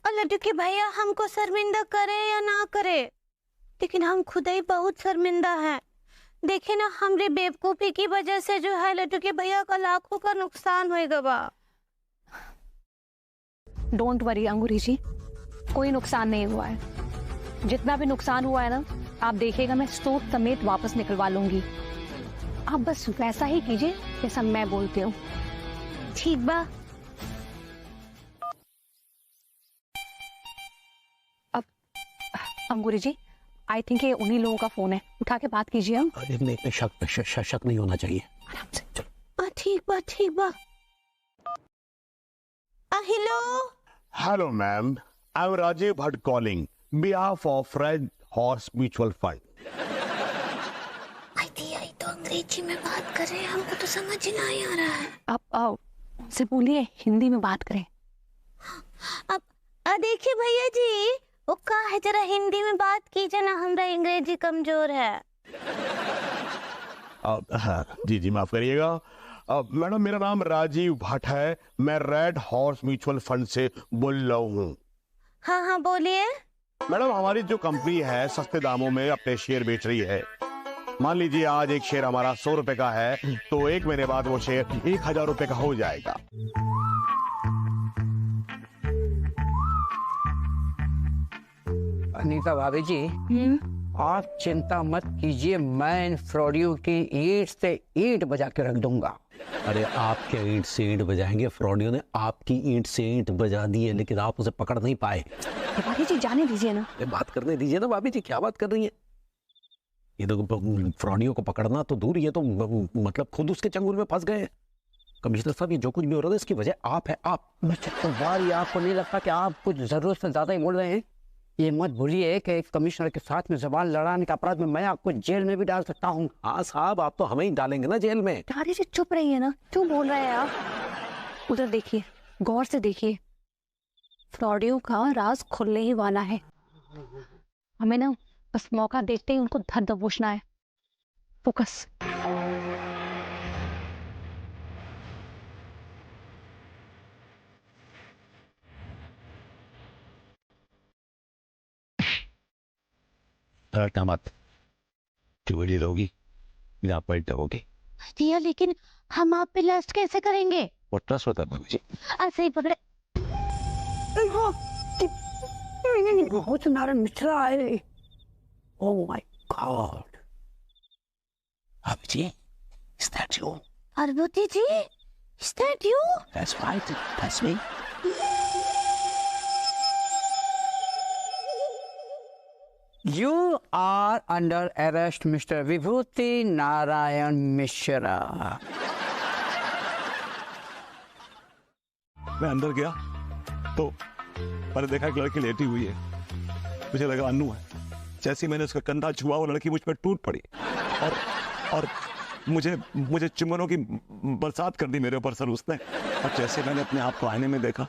लड्डू के भैया हमको शर्मिंदा करे या ना करे, लेकिन हम खुद ही बहुत शर्मिंदा हैं। देखे ना, हमरे बेवकूफी की वजह से जो है लड्डू के भैया का लाखों का नुकसान होएगा बा। डोंट वरी अंगूरी जी, कोई नुकसान नहीं हुआ है। जितना भी नुकसान हुआ है ना, आप देखिएगा मैं सूद समेत वापस निकलवा लूंगी। आप बस वैसा ही कीजिए जैसा मैं बोलती हूँ। ठीक बा। अब अंगूरी जी, आई थिंक ये उन्हीं लोगों का फोन है, उठा के बात कीजिए। हम शक नहीं होना चाहिए। आराम से चलो। ठीक बा। Hello ma'am, I am Rajiv Bhatt calling behalf of red horse mutual fund. I तो अंग्रेजी में बात कर रहे हैं, हमको तो समझ ही नहीं आ रहा है। अब से बोलिए, हिंदी में बात करें। अब देखिए भैया जी, वो का है, जरा हिंदी में बात कीजिए ना, हमारा अंग्रेजी कमजोर है। हाँ, जी माफ करिएगा। मैडम, मेरा नाम राजीव भट्ट है, मैं रेड हॉर्स म्यूचुअल फंड से बोल रहा हूँ। हाँ बोलिए। मैडम, हमारी जो कंपनी है सस्ते दामों में अपने शेयर बेच रही है। मान लीजिए आज एक शेयर हमारा 100 रुपए का है, तो एक महीने बाद वो शेयर 1000 रुपए का हो जाएगा। अनीता भाभी जी, आप चिंता मत कीजिए, मैं इन फ्रॉडियों की ईंट से ईंट बजा के रख दूंगा। अरे आपके ईंट से ईंट बजाएंगे? फ्रॉडियों ने आपकी ईंट से ईंट बजा दी है, लेकिन आप उसे पकड़ नहीं पाए। भाभी जी जाने दीजिए ना। बात करने दीजिए ना भाभी जी, क्या बात कर रही है? ये तो फ्रॉडियों को पकड़ना तो दूर, ये तो मतलब खुद उसके चंगुल में फंस गए। कमिश्नर साहब, ये जो कुछ भी हो रहा है इसकी वजह आप है। आप आपको नहीं लगता कि आप कुछ जरूरत से ज्यादा ही बोल रहे हैं? ये मत भूलिए कि एक कमिश्नर के साथ में जबान लड़ाने का अपराध में मैं आपको जेल में भी डाल सकता हूँ। हाँ साहब, आप तो हमें ही डालेंगे ना जेल में। अरे जी चुप रहिए ना, क्यों बोल रहे हैं आप? उधर देखिए, गौर से देखिए, फ्रॉडियों का राज खुलने ही वाला है। हमें ना बस मौका देखते ही उनको धर दबोचना है। फोकस। रटना मत, चोरी लोगी या पलट होगी। दिया, लेकिन हम आप पे लस्ट कैसे करेंगे? वो ट्रस्ट होता है बाबूजी। ऐसे ही पकड़े। बहुत नारायण मिश्रा है। Oh my God. बाबूजी, is that you? Parvati ji, is that you? That's right, that's me. You are under arrest, Mr. Vibhuti Narayan Mishra. मैं अंदर गया तो मैंने देखा एक लड़की लेटी हुई है। मुझे लगा अन्नू है। जैसे ही मैंने उसका कंधा छुआ वो लड़की मुझ पर टूट पड़ी और मुझे चुम्बनों की बरसात कर दी मेरे ऊपर सर उसने। और जैसे मैंने अपने आप को आईने में देखा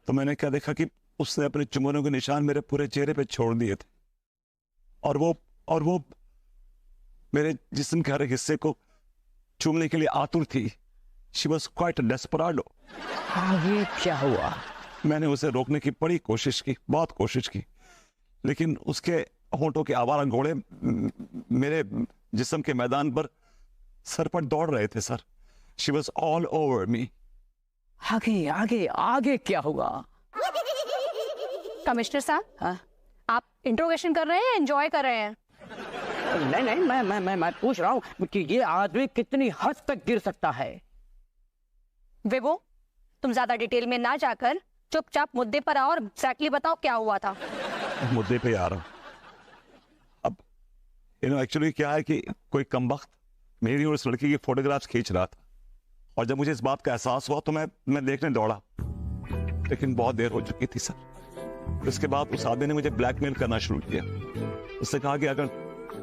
तो मैंने क्या देखा कि उसने अपने चुम्बनों के निशान मेरे पूरे चेहरे पे छोड़ दिए थे और वो मेरे जिस्म के हर एक हिस्से को चूमने के लिए आतुर थी। She was quite a desperado. आगे क्या हुआ? मैंने उसे रोकने की बड़ी कोशिश की, बहुत कोशिश की, लेकिन उसके होंठों के आवारा घोड़े मेरे जिस्म के मैदान पर सर पर दौड़ रहे थे sir. She was all over me. आगे आगे आगे क्या हुआ? कमिश्नर साहब, आप इंट्रोगेशन कर रहे हैं, एंजॉय कर रहे हैं? नहीं, मैं पूछ रहा हूँ कि ये आदमी कितनी हद तक गिर सकता है। विभो, तुम ज्यादा डिटेल में ना जाकर चुपचाप मुद्दे पर आओ और एग्जैक्टली बताओ क्या हुआ था। मुद्दे पे आ रहा हूँ। अब एक्चुअली क्या है कि कोई कमबख्त मेरी और उस लड़की की फोटोग्राफ्स खींच रहा था और जब मुझे इस बात का एहसास हुआ तो मैं देखने दौड़ा, लेकिन बहुत देर हो चुकी थी सर। उसके बाद उस आदमी ने मुझे ब्लैकमेल करना शुरू किया। उसने कहा कि अगर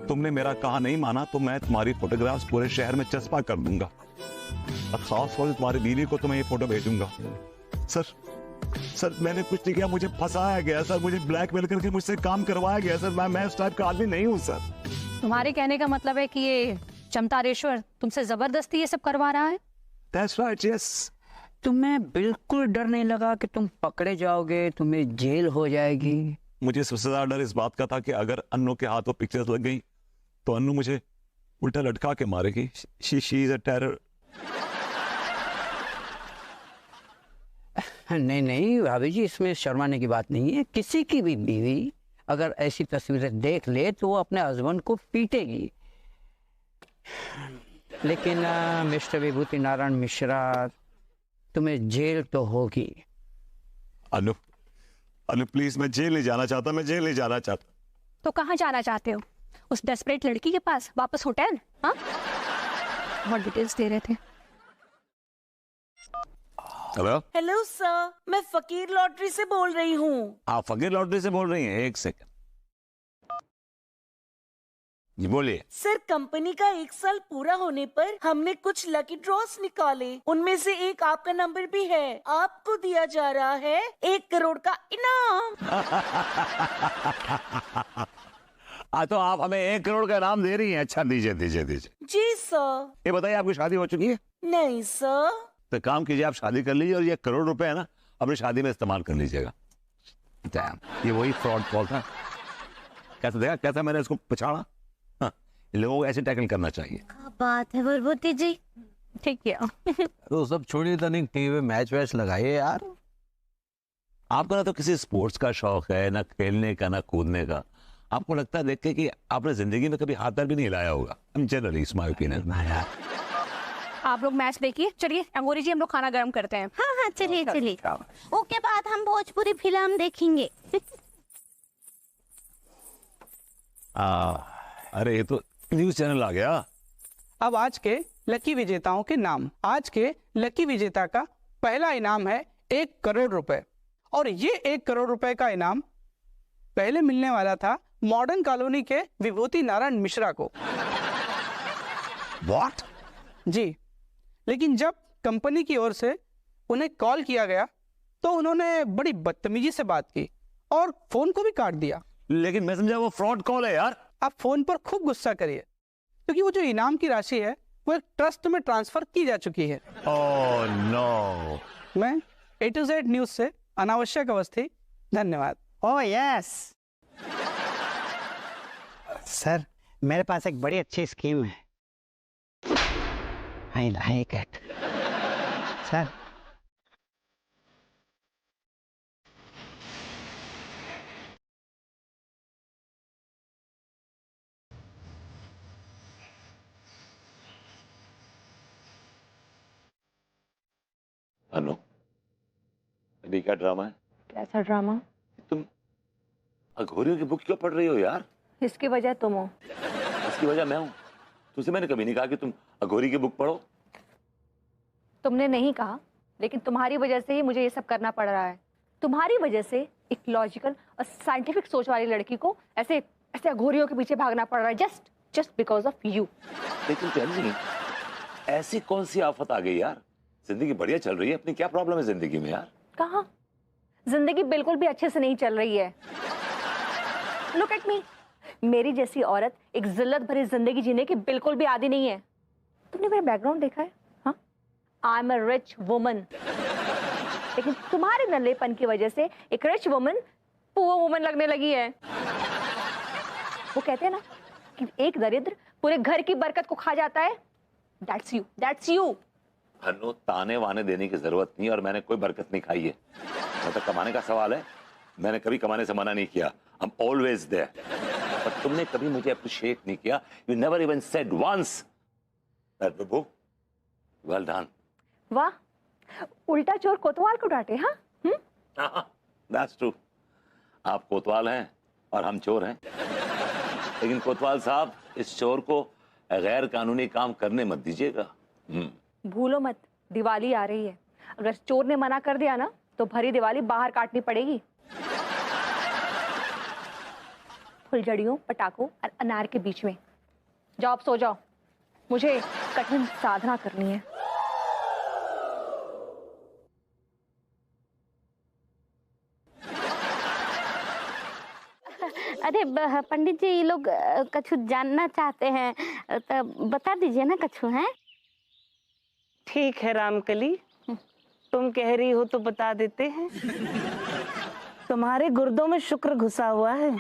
तुमने मेरा कहा नहीं माना तो मैं तुम्हारी फोटोग्राफ्स पूरे शहर में चस्पा कर दूंगा और खास तौर से तुम्हारी बीवी को तो मैं ये फोटो भेजूंगा। सर मैंने कुछ नहीं किया, मुझे फंसाया गया सर, मुझे ब्लैकमेल करके मुझसे काम करवाया गया सर। मैं उस टाइप का आदमी नहीं हूँ सर। तुम्हारे कहने का मतलब है कि ये चमतारेश्वर तुमसे जबरदस्ती ये सब करवा रहा है? That's right, yes. तुम्हें बिल्कुल डर नहीं लगा कि तुम पकड़े जाओगे, तुम्हें जेल हो जाएगी? मुझे सबसे ज्यादा डर इस बात का था कि अगर अन्नू के हाथों पिक्चर्स लग गई तो अन्नू मुझे उल्टा लटका के मारेगी। She is a terror. नहीं भाभी जी, इसमें शर्माने की बात नहीं है। किसी की भी बीवी अगर ऐसी तस्वीरें देख ले तो वो अपने हस्बैंड को पीटेगी। लेकिन मिस्टर विभूति नारायण मिश्रा, तुम्हें जेल तो होगी। अनु प्लीज, मैं जेल नहीं जाना चाहता, मैं जेल नहीं जाना चाहता। तो कहाँ जाना चाहते हो? उस डेस्परेट लड़की के पास, वापस होटल? हाँ, बहुत डिटेल्स दे रहे थे। हेलो सर, मैं फकीर लॉटरी से बोल रही हूँ। आप फकीर लॉटरी से बोल रही हैं? एक सेकंड जी, बोलिए। सर, कंपनी का 1 साल पूरा होने पर हमने कुछ लकी ड्रॉस निकाले, उनमें से एक आपका नंबर भी है। आपको दिया जा रहा है 1 करोड़ का इनाम। तो आप हमें 1 करोड़ का इनाम दे रही हैं? अच्छा, दीजिए। जी सर। ये बताइए, आपकी शादी हो चुकी है? नहीं सर। तो काम कीजिए, आप शादी कर लीजिए और ये 1 करोड़ रुपए है ना, अपनी शादी में इस्तेमाल कर लीजिएगा। ये वही फ्रॉड कॉल था। कैसे देखा, कैसा मैंने इसको पछाड़ा? हाँ, इन लोगों को ऐसे टैकल करना चाहिए। क्या बात है विभूति जी, ठीक है। तो सब छोड़िए, तो नहीं टीवी में मैच वैच लगाइए यार। आपको ना तो किसी स्पोर्ट्स का शौक है, ना खेलने का, ना कूदने का। आपको लगता है देख के कि आपने जिंदगी में कभी हाथ पैर भी नहीं हिलाया होगा। Generally my opinion. आप लोग मैच देखिए, चलिए अंगूरी जी हम लोग खाना गर्म करते हैं। हाँ, चलिए। ओके, बाद हम भोजपुरी फिल्म देखेंगे। अरे ये तो न्यूज चैनल आ गया। अब आज के लकी विजेताओं के नाम। आज के लकी विजेता का पहला इनाम है 1 करोड़ रुपए, और ये 1 करोड़ रुपए का इनाम पहले मिलने वाला था मॉडर्न कॉलोनी के विभूति नारायण मिश्रा को। What? जी, लेकिन जब कंपनी की ओर से उन्हें कॉल किया गया तो उन्होंने बड़ी बदतमीजी से बात की और फोन को भी काट दिया। लेकिन मैं समझा वो फ्रॉड कॉल है यार। आप फोन पर खूब गुस्सा करिए, क्योंकि वो जो इनाम की राशि है वो एक ट्रस्ट में ट्रांसफर की जा चुकी है। Oh no. मैं A to Z न्यूज से अनावश्यक अवस्थी, धन्यवाद। Oh yes. सर मेरे पास एक बड़ी अच्छी स्कीम है। I like it sir. Anu, अभी क्या ड्रामा है? कैसा ड्रामा? तुम अघोरियों की बुक क्यों पढ़ रही हो यार? इसकी वजह तुम हो। इसकी वजह मैं हूँ? तुझसे मैंने कभी नहीं कहा कि तुम अघोरी की बुक पढ़ो। तुमने नहीं कहा, लेकिन तुम्हारी वजह से ही मुझे ये सब करना पड़ रहा है। तुम्हारी वजह से एक लॉजिकल और साइंटिफिक सोच वाली लड़की को ऐसे ऐसे अघोरियों के पीछे भागना पड़ रहा है, जस्ट बिकॉज ऑफ यू। लेकिन चंदी, ऐसी कौन सी आफत आ गई यार? जिंदगी बढ़िया चल रही है, अपनी क्या प्रॉब्लम है जिंदगी में यार? कहाँ? जिंदगी बिल्कुल भी अच्छे से नहीं चल रही है। लुक एट मी, मेरी जैसी औरत एक जिल्लत भरी जिंदगी जीने की बिल्कुल भी आदी नहीं है। तुमने मेरा बैकग्राउंड देखा है? हाँ, I am a rich woman. लेकिन तुम्हारे नल्लेपन की वजह से एक रिच वुमन पुअर वुमन लगने लगी है। वो कहते हैं ना कि एक दरिद्र पूरे घर की बरकत को खा जाता है। That's you, that's you. Anu, ताने वाने देने की जरूरत नहीं, और मैंने कोई बरकत नहीं खाई है। जब तक कमाने का सवाल है, मैंने कभी कमाने से मना नहीं किया। I am always there. पर तुमने कभी मुझे अप्रिशिएट नहीं किया। You never even said once that Vibhu, well done. वाह, उल्टा चोर कोतवाल को डांटे। हाँ, दैट्स ट्रू। आप कोतवाल हैं और हम चोर हैं। लेकिन कोतवाल साहब, इस चोर को गैर कानूनी काम करने मत दीजिएगा। भूलो मत, दिवाली आ रही है। अगर चोर ने मना कर दिया ना, तो भरी दिवाली बाहर काटनी पड़ेगी। फुलझड़ियों, पटाखों और अनार के बीच में। जाओ, अब सो जाओ, मुझे कठिन साधना करनी है। अरे पंडित जी, ये लोग कछु जानना चाहते हैं, तो बता दीजिए ना कछु। हैं? ठीक है रामकली, तुम कह रही हो तो बता देते हैं। तुम्हारे गुर्दों में शुक्र घुसा हुआ है,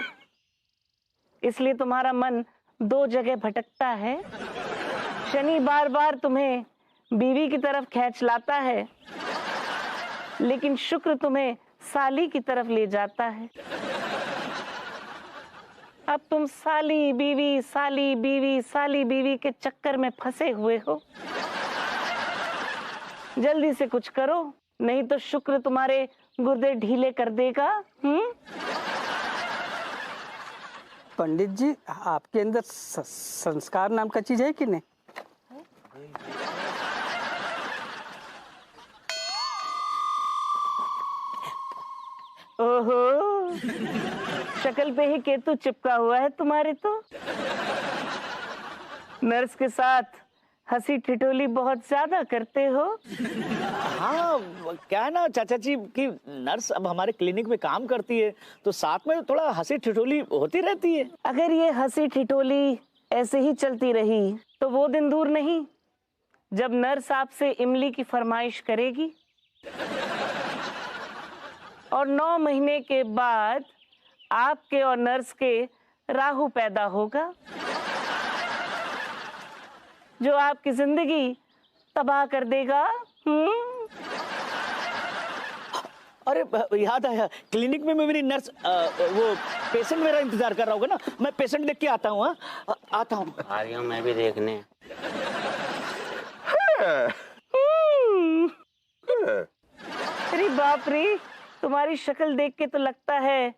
इसलिए तुम्हारा मन दो जगह भटकता है। शनि बार बार तुम्हें बीवी की तरफ खींच लाता है, लेकिन शुक्र तुम्हें साली की तरफ ले जाता है। अब तुम साली बीवी, साली बीवी, साली बीवी के चक्कर में फंसे हुए हो। जल्दी से कुछ करो, नहीं तो शुक्र तुम्हारे गुर्दे ढीले कर देगा। पंडित जी, आपके अंदर संस्कार नाम का चीज है कि नहीं? ओहो, शक्ल पे ही केतु चिपका हुआ है तुम्हारे तो। नर्स के साथ हंसी ठिठोली बहुत ज्यादा करते हो। हाँ, क्या है ना चाचा जी कि नर्स अब हमारे क्लिनिक में काम करती है, तो साथ में थोड़ा हंसी ठिठोली होती रहती है। अगर ये हंसी ठिठोली ऐसे ही चलती रही तो वो दिन दूर नहीं जब नर्स आपसे इमली की फरमाइश करेगी, और 9 महीने के बाद आपके और नर्स के राहु पैदा होगा, जो आपकी जिंदगी तबाह कर देगा। अरे याद आया, क्लिनिक में मेरी नर्स वो पेशेंट मेरा इंतजार कर रहा होगा ना, मैं पेशेंट देख के आता हूँ। आता हूँ। आ रही हूँ मैं भी देखने। अरे बाप रे, तुम्हारी शक्ल देख के तो लगता है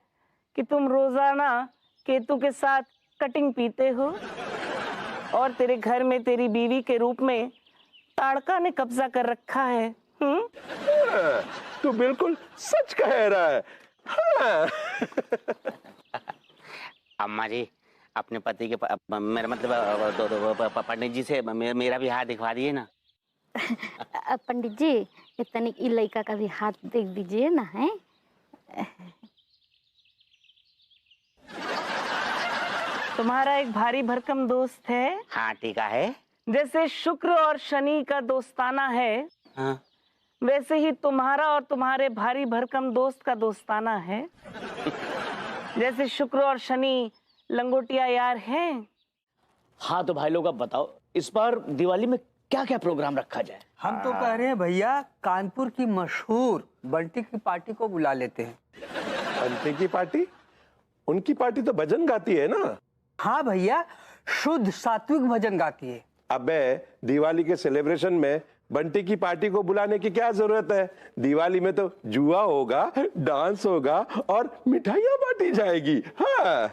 कि तुम रोजाना केतु के साथ कटिंग पीते हो, और तेरे घर में तेरी बीवी के रूप में ताड़का ने कब्जा कर रखा है। तू बिल्कुल सच कह रहा है। हाँ। अम्मा जी, अपने पति के मेरा मतलब पंडित जी से मेरा भी हाथ दिखवा दिए ना। पंडित जी, इतने ई लड़का का भी हाथ देख दीजिए ना। है तुम्हारा एक भारी भरकम दोस्त है। हाँ, टीका है। जैसे शुक्र और शनि का दोस्ताना है, हाँ, वैसे ही तुम्हारा और तुम्हारे भारी भरकम दोस्त का दोस्ताना है। जैसे शुक्र और शनि लंगोटिया यार हैं। हाँ तो भाई लोग अब बताओ, इस बार दिवाली में क्या क्या प्रोग्राम रखा जाए? हम तो कह रहे हैं भैया, कानपुर की मशहूर बंटी की पार्टी को बुला लेते हैं। बंटी की पार्टी? उनकी पार्टी तो भजन गाती है ना? हाँ भैया, शुद्ध सात्विक भजन गाती है। अबे दिवाली के सेलिब्रेशन में बंटी की पार्टी को बुलाने की क्या जरूरत है? दिवाली में तो जुआ होगा, डांस होगा और मिठाइयाँ बांटी जाएगी। हाँ।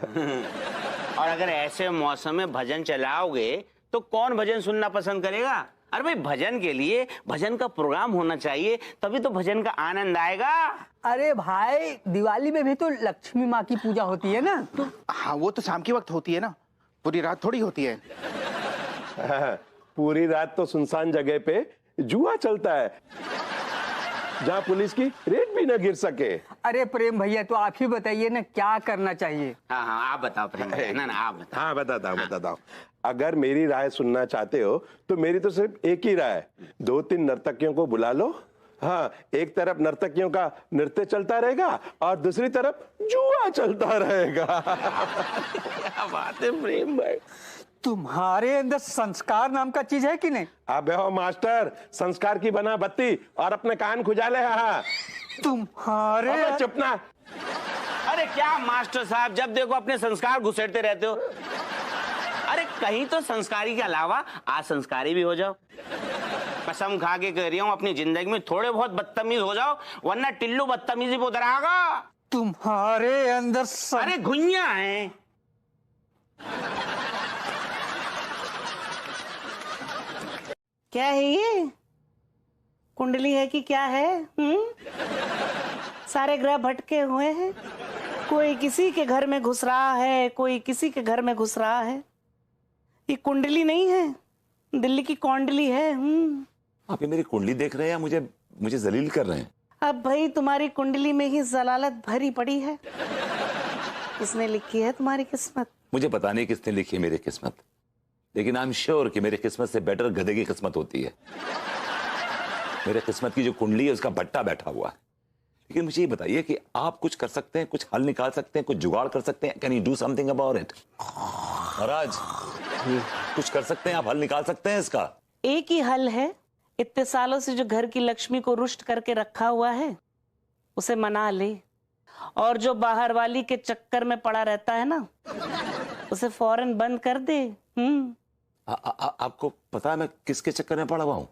और अगर ऐसे मौसम में भजन चलाओगे तो कौन भजन सुनना पसंद करेगा? अरे भाई, भजन के लिए भजन का प्रोग्राम होना चाहिए, तभी तो भजन का आनंद आएगा। अरे भाई, दिवाली में भी तो लक्ष्मी माँ की पूजा होती है ना? तो हाँ, वो तो शाम के वक्त होती है ना, पूरी रात थोड़ी होती है। पूरी रात तो सुनसान जगह पे जुआ चलता है, जहाँ पुलिस की रेड भी न गिर सके। अरे प्रेम भैया, तो आप ही बताइए ना, क्या करना चाहिए? हाँ हाँ, आप बताओ प्रेम भैया। ना आप बताओ। हाँ, बताता हूँ। अगर मेरी राय सुनना चाहते हो तो मेरी तो सिर्फ एक ही राय है, 2-3 नर्तकियों को बुला लो। हाँ, एक तरफ नर्तकियों का नृत्य चलता रहेगा और दूसरी तरफ जुआ चलता रहेगा। क्या बात है प्रेम भाई, तुम्हारे अंदर संस्कार नाम का चीज है कि नहीं? अबे हो मास्टर, संस्कार की बना बत्ती और अपने कान खुजाले। हाँ, तुम्हारे चुप ना। अरे क्या मास्टर साहब, जब देखो अपने संस्कार घुसेड़ते रहते हो। अरे कहीं तो संस्कारी के अलावा आज संस्कारी भी हो जाओ। कसम खा के कह रही हूँ, अपनी जिंदगी में थोड़े बहुत बदतमीज हो जाओ, वरना टिल्लू बदतमीजी पे उतर आएगा। तुम्हारे अंदर अरे घुइयां हैं। क्या है ये? कुंडली है कि क्या है? सारे ग्रह भटके हुए हैं, कोई किसी के घर में घुस रहा है, कोई किसी के घर में घुस रहा है। ये कुंडली नहीं है, दिल्ली की कौंडली है। आप ये मेरी कुंडली देख रहे हैं या मुझे जलील कर रहे हैं? अब भाई, तुम्हारी कुंडली में ही जलालत भरी पड़ी है। किसने लिखी है तुम्हारी किस्मत? मुझे पता नहीं किसने लिखी है मेरी किस्मत, लेकिन आई एम श्योर कि मेरी किस्मत से बेटर गधे की किस्मत होती है। मेरे किस्मत की जो कुंडली है उसका भट्टा बैठा हुआ है। लेकिन मुझे ये बताइए कि आप कुछ कर सकते हैं, कुछ हल निकाल सकते हैं, कुछ जुगाड़ कर सकते हैं? Can you do something about it? महाराज, कुछ कर सकते हैं आप, हल निकाल सकते हैं इसका? एक ही हल है, इतने सालों से जो घर की लक्ष्मी को रुष्ट करके रखा हुआ है उसे मना ले, और जो बाहर वाली के चक्कर में पड़ा रहता है ना, उसे फौरन बंद कर दे। आपको पता है मैं किसके चक्कर में पड़ा हुआ हूँ?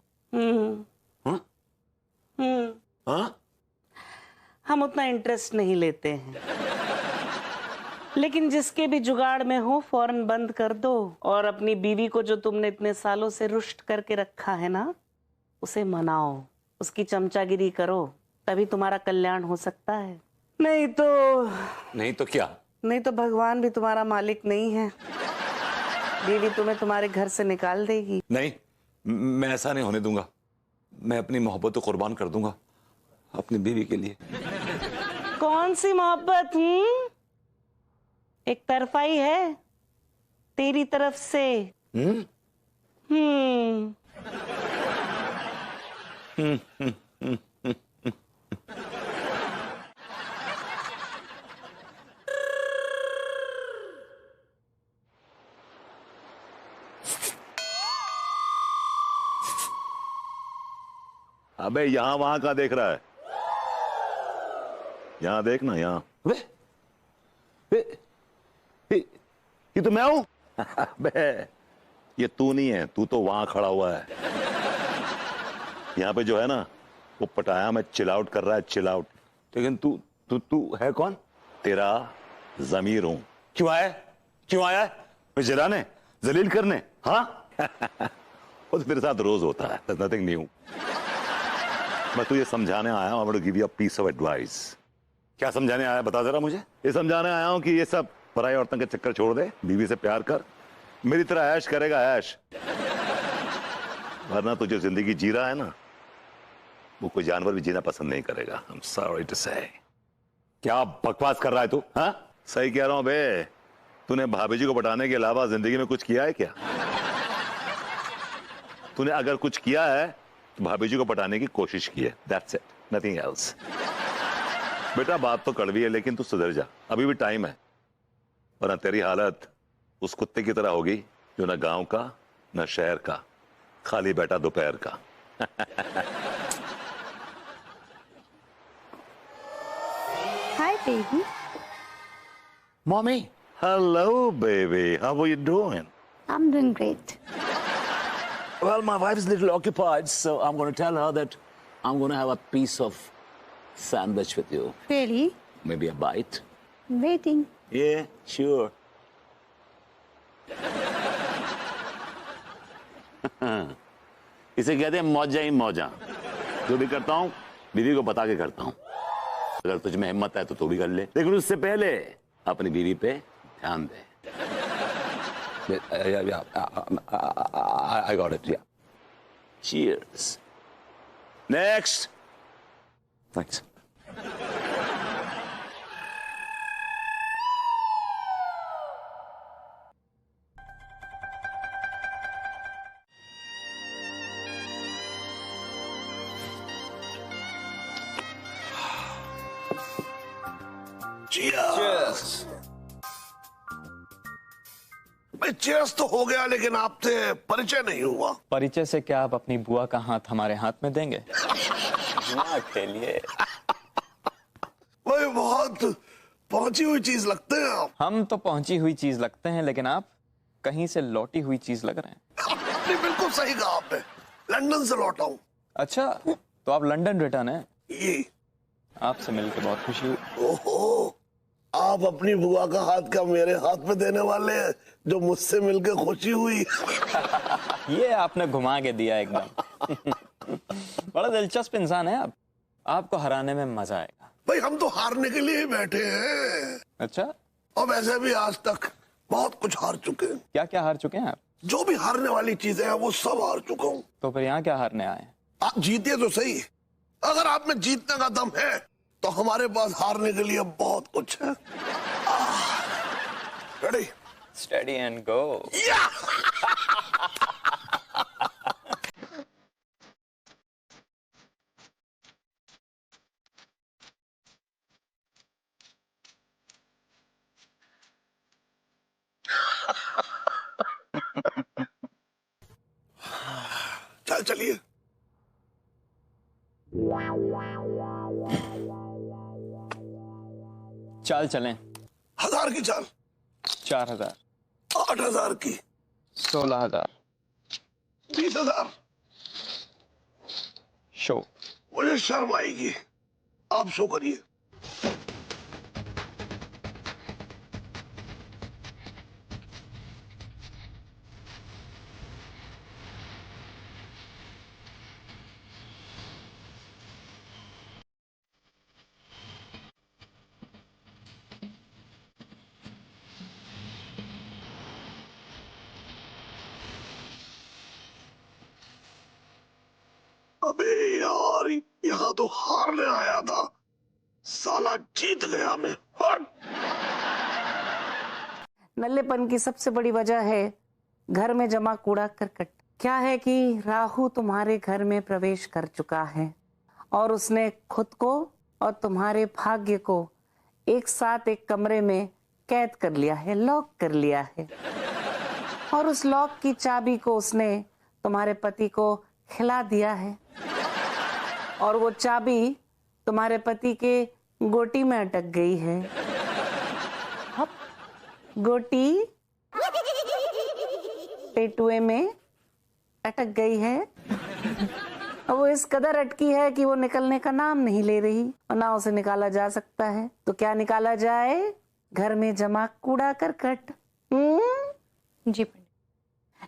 हम उतना इंटरेस्ट नहीं लेते हैं, लेकिन जिसके भी जुगाड़ में हो फौरन बंद कर दो, और अपनी बीवी को जो तुमने इतने सालों से रुष्ट करके रखा है ना, उसे मनाओ, उसकी चमचागिरी करो, तभी तुम्हारा कल्याण हो सकता है। नहीं तो क्या? नहीं तो भगवान भी तुम्हारा मालिक नहीं है, बीवी तुम्हें तुम्हारे घर से निकाल देगी। नहीं, मैं ऐसा नहीं होने दूंगा। मैं अपनी मोहब्बत को कुर्बान कर दूंगा अपनी बीवी के लिए। कौन सी मोहब्बत? एक तरफाई है तेरी तरफ से। अबे यहां वहां का देख रहा है? यहां देखना, यहां। ये तो मैं हूं। अबे ये तू नहीं है, तू तो वहां खड़ा हुआ है। यहां पे जो है ना, वो पटाया में चिल आउट कर रहा है, चिल आउट। लेकिन तू है कौन? तेरा जमीर हूं। क्यों आया है? मैं जलाने, जलील करने? हाँ। वो तो मेरे साथ रोज होता है, नथिंग न्यू। मैं तुझे समझाने आया हूं, give you a piece of advice. क्या समझाने आया बता जरा मुझे। ये समझाने आया हूं कि ये सब पराई औरतों के चक्कर छोड़ दे, बीवी से प्यार कर, मेरी तरह ऐश करेगा ऐश। वरना तुझे जिंदगी जी रहा है ना, वो कोई जानवर भी जीना पसंद नहीं करेगा। I'm sorry to say। क्या बकवास कर रहा है तू? हाँ, सही कह रहा हूं बे। तूने भाभी जी को पटाने के अलावा जिंदगी में कुछ किया है क्या? तूने अगर कुछ किया है तो भाभी जी को पटाने की कोशिश की है, that's it, nothing else। बेटा बात तो कड़वी है, लेकिन तू सुधर जा, अभी भी टाइम है। वरना तेरी हालत उस कुत्ते की तरह होगी जो ना गांव का ना शहर का, खाली बैठा दोपहर का। Hi, baby. Mommy. Hello, baby. How are you doing? I'm doing great. Well, my wife is a little occupied, so I'm going to tell her that I'm going to have a piece of sandwich with you. Really? Maybe a bite. I'm waiting. Yeah, sure. इसे कहते हैं मौजा ही मौजा। जो भी करता हूँ बीवी को बता के करता हूँ। अगर तुझ में हिम्मत है तो तू भी कर ले, लेकिन उससे पहले अपनी बीवी पे ध्यान दे। I got it. Yeah. Cheers. Next. Thanks. Cheers. भाई चेयर्स तो हो गया, लेकिन आपसे परिचय नहीं हुआ। परिचय से क्या आप अपनी बुआ का हाथ हमारे हाथ में देंगे? बुआ के लिए भाई बहुत पहुंची हुई चीज लगते हैं आप। हम तो पहुंची हुई चीज लगते हैं, लेकिन आप कहीं से लौटी हुई चीज लग रहे हैं। नहीं, बिल्कुल सही कहा आपने, लंदन से लौटा हूँ। अच्छा, तो आप लंदन रिटर्न है? ये आपसे मिलकर बहुत खुशी हुई। ओहो, आप अपनी बुआ का हाथ क्या मेरे हाथ में देने वाले हैं, जो मुझसे मिलकर खुशी हुई। ये आपने घुमा के दिया एकदम। बड़ा दिलचस्प इंसान है आप, आपको हराने में मजा आएगा। भाई हम तो हारने के लिए ही बैठे हैं। अच्छा, और वैसे भी आज तक बहुत कुछ हार चुके हैं। क्या क्या हार चुके हैं आप? जो भी हारने वाली चीजें हैं वो सब हार चुका हूँ। तो फिर यहाँ क्या हारने आए हैं? आप जीतिए तो सही। अगर आप में जीतने का दम है तो हमारे पास हारने के लिए बहुत कुछ है। रेडी? Steady and go. चल चलिए। चाल चलें। 1000 की चाल। 4000। 8000 की। 16000। 20000। शो। मुझे शर्म आएगी, आप शो करिए। अबे यार, यहाँ तो हारने आया था, साला जीत गया मैं। हट। नल्लेपन की सबसे बड़ी वजह है घर में जमा कूड़ा करकट। क्या है कि राहु तुम्हारे घर में प्रवेश कर चुका है और उसने खुद को और तुम्हारे भाग्य को एक साथ एक कमरे में कैद कर लिया है, लॉक कर लिया है। और उस लॉक की चाबी को उसने तुम्हारे पति को खिला दिया है और वो चाबी तुम्हारे पति के गोटी में अटक गई है। गोटी पेटुए में अटक गई है और वो इस कदर अटकी है कि वो निकलने का नाम नहीं ले रही और ना उसे निकाला जा सकता है। तो क्या निकाला जाए? घर में जमा कूड़ा करकट। जी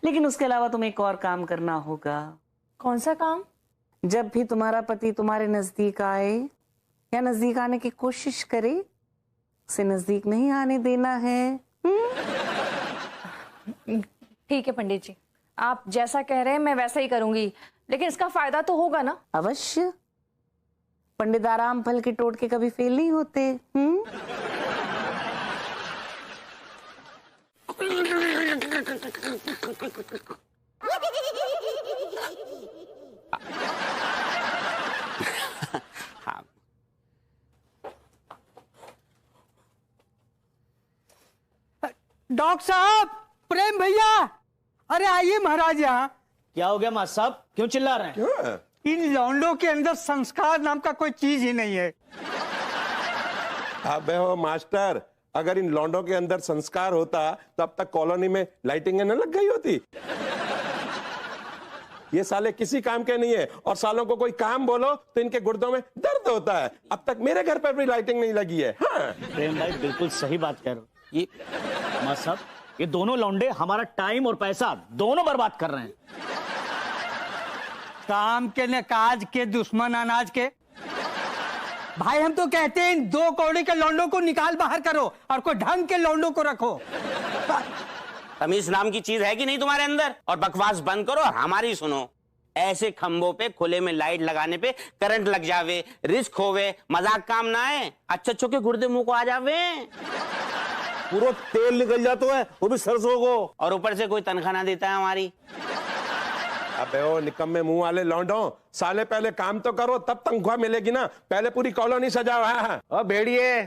लेकिन उसके अलावा तुम्हें एक और काम करना होगा। कौन सा काम? जब भी तुम्हारा पति तुम्हारे नजदीक आए या नजदीक आने की कोशिश करे, उसे नजदीक नहीं आने देना है। ठीक है पंडित जी, आप जैसा कह रहे हैं मैं वैसा ही करूंगी, लेकिन इसका फायदा तो होगा ना? अवश्य। पंडित आराम फल के टोटके कभी फेल नहीं होते। डॉक्टर साहब, प्रेम भैया, अरे आइए महाराज यहाँ। क्या हो गया मास्टर साहब, क्यों चिल्ला रहे हैं? इन लौंडों के अंदर संस्कार नाम का कोई चीज ही नहीं है। अबे हो मास्टर, अगर इन लौंडों के अंदर संस्कार होता तो अब तक कॉलोनी में लाइटिंग न लग गई होती। ये साले किसी काम के नहीं है, और सालों को कोई काम बोलो तो इनके गुर्दों में दर्द होता है। अब तक मेरे घर पर भी लाइटिंग नहीं लगी है। हाँ। प्रेम भाई बिल्कुल सही बात कह रहे हो। ये मास्टर साहब, ये दोनों लौंडे हमारा टाइम और पैसा दोनों बर्बाद कर रहे हैं। काम के न काज के, दुश्मन अनाज के। भाई हम तो कहते हैं इन 2 कौड़ी के लौंडों को निकाल बाहर करो और कोई ढंग के लौंडों को रखो। तमीज नाम की चीज है कि नहीं तुम्हारे अंदर? और बकवास बंद करो और हमारी सुनो। ऐसे खंभों पे खुले में लाइट लगाने पे करंट लग जावे, रिस्क होवे, मजाक काम ना है। अच्छे के गुर्दे मुंह को आ जावे, पूरा तेल निकल जाता है, वो भी सरसों को, और ऊपर से कोई तनख्वाह ना देता है हमारी। अबे ओ निकम्मे मुंह वाले लौंडों, साले पहले काम तो करो तब तनख्वाह मिलेगी ना। पहले पूरी कॉलोनी सजाओ। हाँ भेड़िए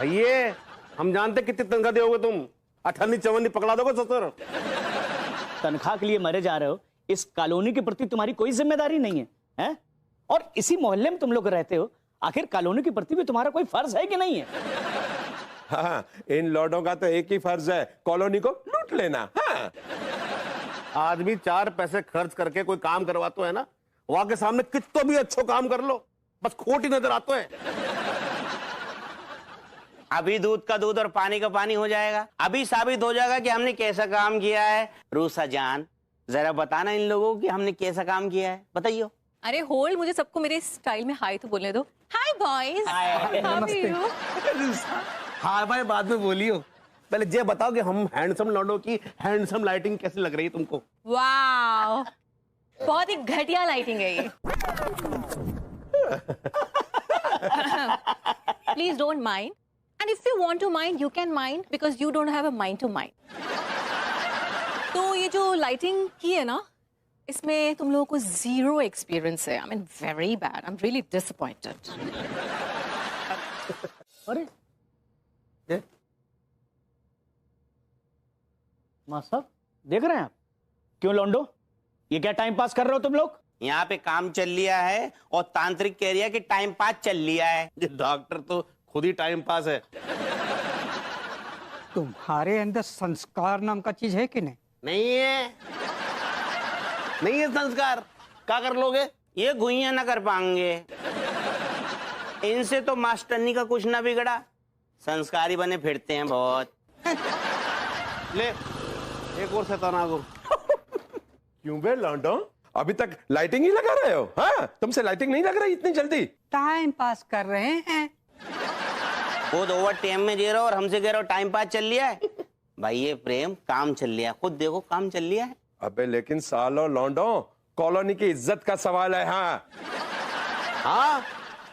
भैये, हम जानते कितनी तनख्वाह दोगे तुम। 58-54 पकड़ा दोगे 70। तनख्वाह के लिए मरे जा रहे हो, इस कॉलोनी के प्रति तुम्हारी कोई जिम्मेदारी नहीं है, हैं? और इसी मोहल्ले में तुम लोग रहते हो, आखिर कॉलोनी के प्रति भी तुम्हारा कोई फर्ज है कि नहीं है? हाँ, इन लौंडों का तो एक ही फर्ज है, कॉलोनी को लूट लेना। हाँ। आदमी 4 पैसे खर्च करके कोई काम करवाते है ना, वहां के सामने कितना भी अच्छा काम कर लो, बस खोट ही नजर आते हैं। अभी दूध का दूध और पानी का पानी हो जाएगा। अभी साबित हो जाएगा कि हमने कैसा काम किया है। रूसा जान, जरा बताना इन लोगों को कि हमने कैसा काम किया है, बताइयो। अरे होल्ड, मुझे सबको मेरे स्टाइल में हाय तो बोलने दो। हाय बॉयज, हाँ भाई, बाद में बोलियो, पहले ये बताओ कि हम हैंडसम लौंडों की हैंडसम लाइटिंग कैसी लग रही है तुमको? वाह, बहुत ही घटिया लाइटिंग है ये। Please don't mind, and if you want to mind you can mind, because you don't have a mind to mind. तो ये जो लाइटिंग की है ना, इसमें तुम लोगों को 0 एक्सपीरियंस है। I mean very bad, I am really disappointed. अरे मास्टर साहब, देख रहे हैं आप? क्यों लौंडो, ये क्या टाइम पास कर रहे हो तुम लोग? यहाँ पे काम चल लिया है और तांत्रिक कह रहा कि टाइम पास चल लिया है। डॉक्टर तो खुद ही टाइम पास है। तुम्हारे अंदर संस्कार नाम का चीज है कि नहीं? नहीं है, नहीं है संस्कार। क्या कर लोगे? ये गुइया ना कर पाएंगे। इनसे तो मास्टरनी का कुछ ना बिगड़ा, संस्कारी बने फिरते हैं बहुत। ले एक और शैताना को। क्यों बे लौंडो, अभी तक लाइटिंग ही लगा रहे हो? हाँ, तुमसे लाइटिंग नहीं लग रही इतनी जल्दी? टाइम पास कर रहे हैं। खुद ओवर टाइम में दे रहे हो और हमसे कह रहे हो टाइम पास चल लिया है। भाई ये प्रेम काम चल लिया, खुद देखो काम चल लिया है। अबे लेकिन सालो लौंडो, कॉलोनी की इज्जत का सवाल है। हाँ हाँ,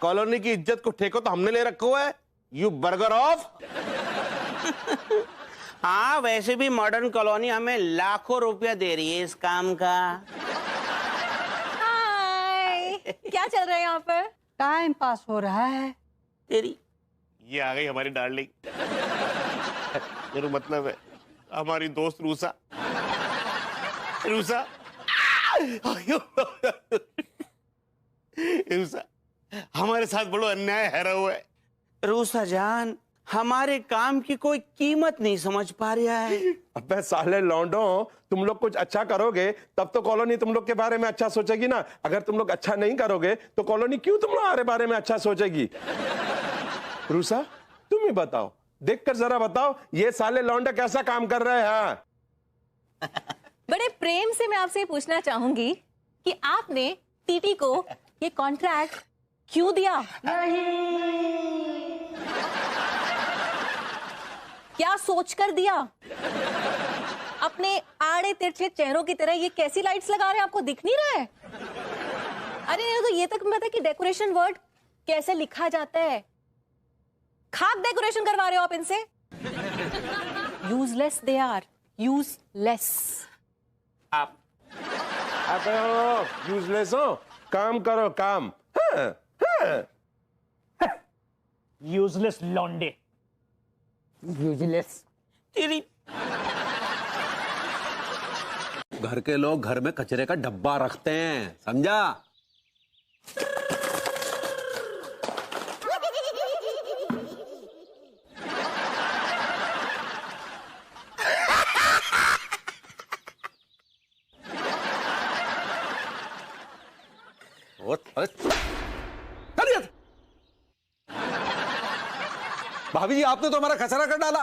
कॉलोनी की इज्जत को ठेको तो हमने ले रखा है। You burger of. हाँ, वैसे भी मॉडर्न कॉलोनी हमें लाखों रुपया दे रही है इस काम का। हाय, क्या चल रहा है यहाँ पर? टाइम पास हो रहा है। तेरी ये आ गई हमारी डार्लिंग। मेरा मतलब है हमारी दोस्त रूसा। रूसा, रूसा, हमारे साथ बड़ो अन्याय है रहा है। रूसा जान, हमारे काम की कोई कीमत नहीं समझ पा रहा है। अबे साले लौंडो, तुम लोग कुछ अच्छा करोगे तब तो कॉलोनी तुम लोग के बारे में अच्छा सोचेगी ना। अगर तुम लोग अच्छा नहीं करोगे तो कॉलोनी क्यों तुम्हारे बारे में अच्छा सोचेगी? रूसा, तुम ही बताओ, देखकर जरा बताओ, ये साले लौंडे कैसा काम कर रहे हैं? बड़े प्रेम से मैं आपसे पूछना चाहूंगी कि आपने टीटी को ये कॉन्ट्रैक्ट क्यों दिया? क्या सोचकर दिया? अपने आड़े तिरछे चेहरों की तरह ये कैसी लाइट्स लगा रहे हैं, आपको दिख नहीं रहा है? अरे नहीं तो ये तक पता कि डेकोरेशन वर्ड कैसे लिखा जाता है। खाक डेकोरेशन करवा रहे हो आप इनसे। Useless they are, useless. आप यूजलेस हो, काम करो काम। यूजलेस लौंडे। यूजलेस। तेरी घर के लोग घर में कचरे का डब्बा रखते हैं, समझा? भाभी जी, आपने तो हमारा कचरा कर डाला।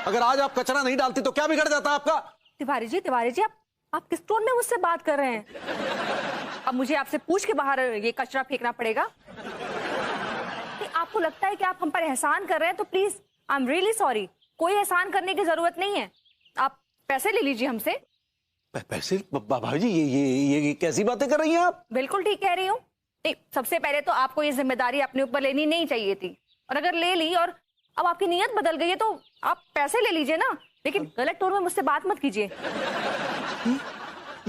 अगर आज आप कचरा नहीं डालती तो क्या बिगड़ जाता आपका? तिवारी जी आप किस टोन में मुझसे बात कर रहे हैं? अब मुझे आपसे पूछ के बाहर ये कचरा फेंकना पड़ेगा? आपको लगता है कि आप हम पर एहसान कर रहे हैं तो please I am really sorry, कोई एहसान करने की जरूरत नहीं है। आप पैसे ले लीजिए हमसे। पैसे? भाभी जी ये कैसी बातें कर रही हैं आप? बिल्कुल ठीक कह रही हूँ। नहीं, सबसे पहले तो आपको ये जिम्मेदारी अपने ऊपर लेनी नहीं चाहिए थी, और अगर ले ली और अब आपकी नीयत बदल गई है तो आप पैसे ले लीजिए ना, लेकिन गलत टोन में मुझसे बात मत कीजिए।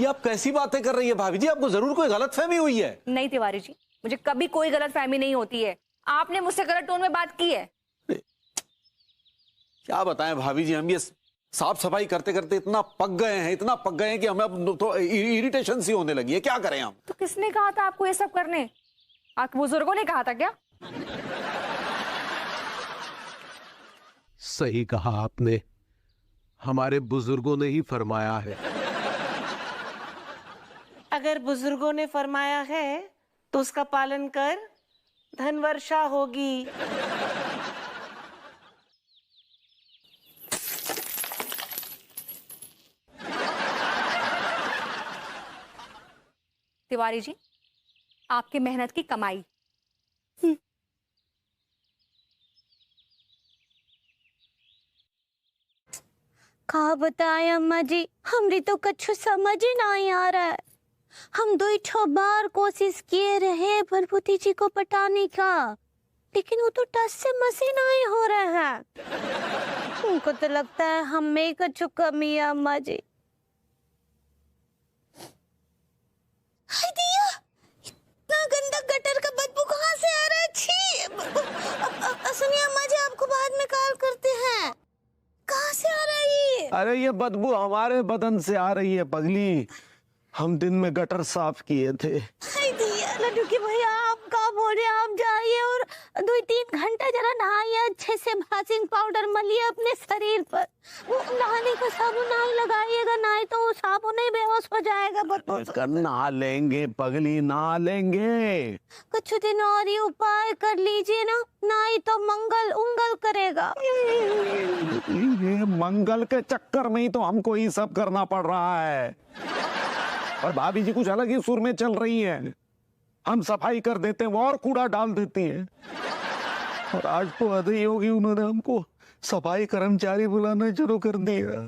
ये आप कैसी बातें कर रही है भाभी जी? आपको जरूर कोई गलतफहमी हुई है। नहीं तिवारी जी, मुझे कभी कोई गलतफहमी नहीं होती है। आपने मुझसे गलत टोन में बात की है। क्या बताएं भाभी जी, हम ये साफ सफाई करते करते इतना पक गए हैं कि हमें अब तो इरिटेशन सी होने लगी है। क्या करें हम? तो किसने कहा था आपको ये सब करने? आप बुजुर्गों ने कहा था क्या? सही कहा आपने, हमारे बुजुर्गों ने ही फरमाया है। अगर बुजुर्गों ने फरमाया है तो उसका पालन कर, धन वर्षा होगी। तिवारी जी, आपकी मेहनत की कमाई। कहा बताए अम्मा जी, हमरी तो कछु समझ ही नहीं आ रहा है। हम 2 बार कोशिश किए रहे भरभूति जी को पटाने का, लेकिन वो तो टस से मसी नहीं हो रहा है। उनको तो लगता है हम में कछु कमी है अम्मा जी। हाय दिया, इतना गंदा गटर का बदबू कहाँ से आ रहा है? छी। सुनिए अम्मा जी, आपको बाद में कॉल करते हैं। कहाँ से आ रही है? अरे ये बदबू हमारे बदन से आ रही है पगली, हम दिन में गटर साफ किए थे। हाय दिया, लड्डू की भैया आप कहाँ बोल रहे हैं? आप जाइए और 2-3 घंटा जरा नहाइए, अच्छे से भासिंग पाउडर मलिए अपने शरीर पर। वो नहाने का साबुन नहीं लगाइएगा, नहीं तो वो साबुन ही बेहोश हो जाएगा। नहा लेंगे पगली, नहा लेंगे। कुछ दिन और ही उपाय कर लीजिए ना, नहीं तो मंगल उंगल करेगा। ये मंगल के चक्कर में ही तो हमको ये सब करना पड़ रहा है। और भाभी जी कुछ अलग ही सुर में चल रही है। हम सफाई कर देते हैं, वो और कूड़ा डाल देती हैं। और आज तो हद ही होगी, उन्होंने हमको सफाई कर्मचारी बुलाना शुरू कर दिया।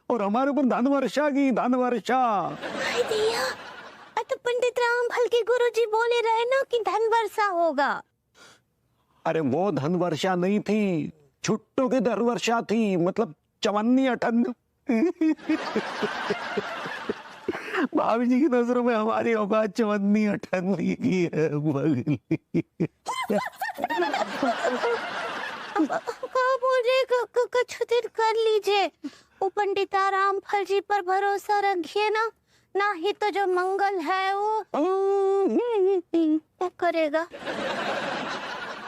और हमारे ऊपर धन वर्षा की, धन वर्षा। तो पंडित रामफल के गुरुजी बोले रहे ना कि धन वर्षा होगा। अरे वो धन वर्षा नहीं थी, छुट्टों की धन वर्षा थी, मतलब चवन्नी अठन्नी। भाभी जी की नजरों में हमारी औकात चवन्नी अठन्नी की है बगली। कुछ दिन कर लीजिए, वो पंडित रामफल जी पर भरोसा रखिए ना, ना ही तो जो मंगल है वो क्या करेगा।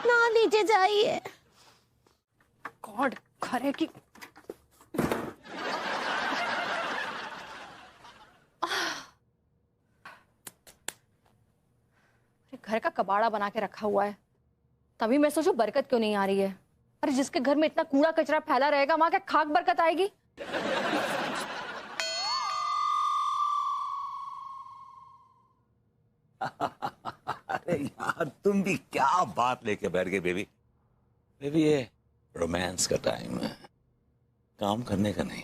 ना लीजिए, जाइए। गॉड, खरे की घर का कबाड़ा बना के रखा हुआ है, तभी मैं सोचूं बरकत क्यों नहीं आ रही है। अरे जिसके घर में इतना कूड़ा कचरा फैला रहेगा, वहां क्या खाक बरकत आएगी? अरे यार, तुम भी क्या बात लेके बैठ गए बेबी। बेबी ये रोमांस का टाइम है, काम करने का नहीं।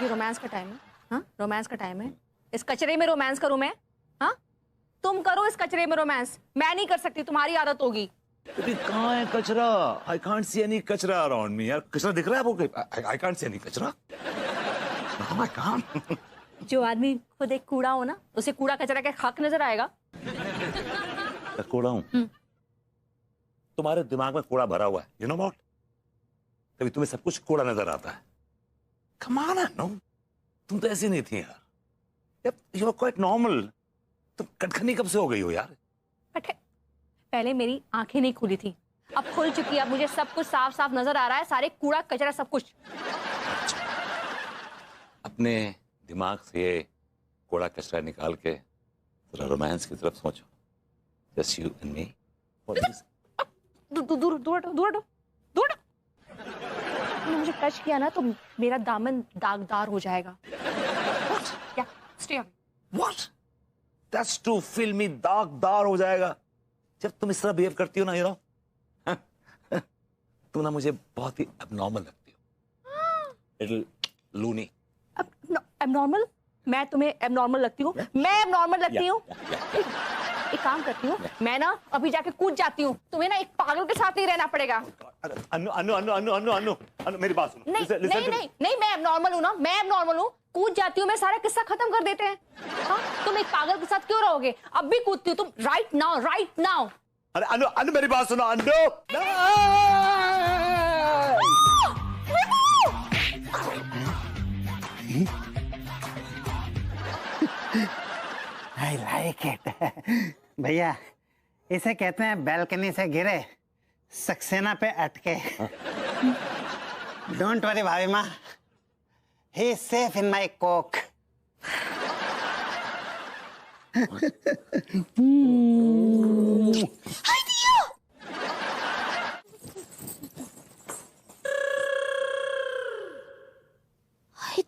ये रोमांस का टाइम है? हाँ, रोमांस का टाइम है। इस कचरे में रोमांस करूं मैं? हाँ, तुम करो इस कचरे में रोमांस, मैं नहीं कर सकती, तुम्हारी आदत होगी। कहाँ है कचरा? आई कांट सी एनी कचरा अराउंड मी। यार कचरा दिख रहा है आपको? आई कांट सी एनी कचरा। I can't. जो आदमी खुद एक कूड़ा हो ना, उसे कूड़ा कचरा का खाक नजर आएगा। कूड़ा हूँ? तुम्हारे दिमाग में कूड़ा भरा हुआ है, यू नो व्हाट? तभी तुम्हें सब कुछ कूड़ा नजर आता है। कम ऑन नो, तुम तो ऐसी नहीं थी यार, यू आर क्वाइट नॉर्मल। तुम कटखनी कब से हो गई हो यार? पहले मेरी आंखें नहीं खुली थी, अब खुल चुकी है। अब मुझे सब कुछ साफ साफ नजर आ रहा है, सारे कूड़ा कचरा सब कुछ। अपने दिमाग से ये कूड़ा कचरा निकाल के थोड़ा रोमांस की तरफ सोचो। Just you and me. दूर दूर दूर दूर। मुझे टच किया ना तो मेरा दामन दागदार हो जाएगा। क्या? Stay away. What? That's too filmy, दागदार हो जाएगा। जब तुम इस तरह बिहेव करती हो ना, यू नो, तुम ना मुझे बहुत ही एबनॉर्मल लगती हो, लिटिल लूनी। एबनॉर्मल? मैं तुम्हें एबनॉर्मल लगती हूँ? मैं एबनॉर्मल लगती हूँ? एक काम करती हूँ, मैं ना अभी जाके कूद जाती हूँ। तुम्हें ना एक पागल के साथ नहीं रहना पड़ेगा। अनु अनु अनु अनु अनु अनु अनु मेरी बात सुनो। नहीं, मैं एबनॉर्मल हूँ ना, मैं एबनॉर्मल हूँ। कूद जाती हूँ मैं, सारा किस्सा खत्म कर देते हैं। हाँ, तुम एक पागल के साथ क्यों रहोगे? अब भी कूदती हूँ तुम, राइट नाउ। अरे अनु अनु मेरी बात सुनो, अनु। I like it. भैया, इसे कहते हैं बैल्कनी से गिरे सक्सेना पे अटके। डोंट वरी भाभी माँ, he is safe in my Coke.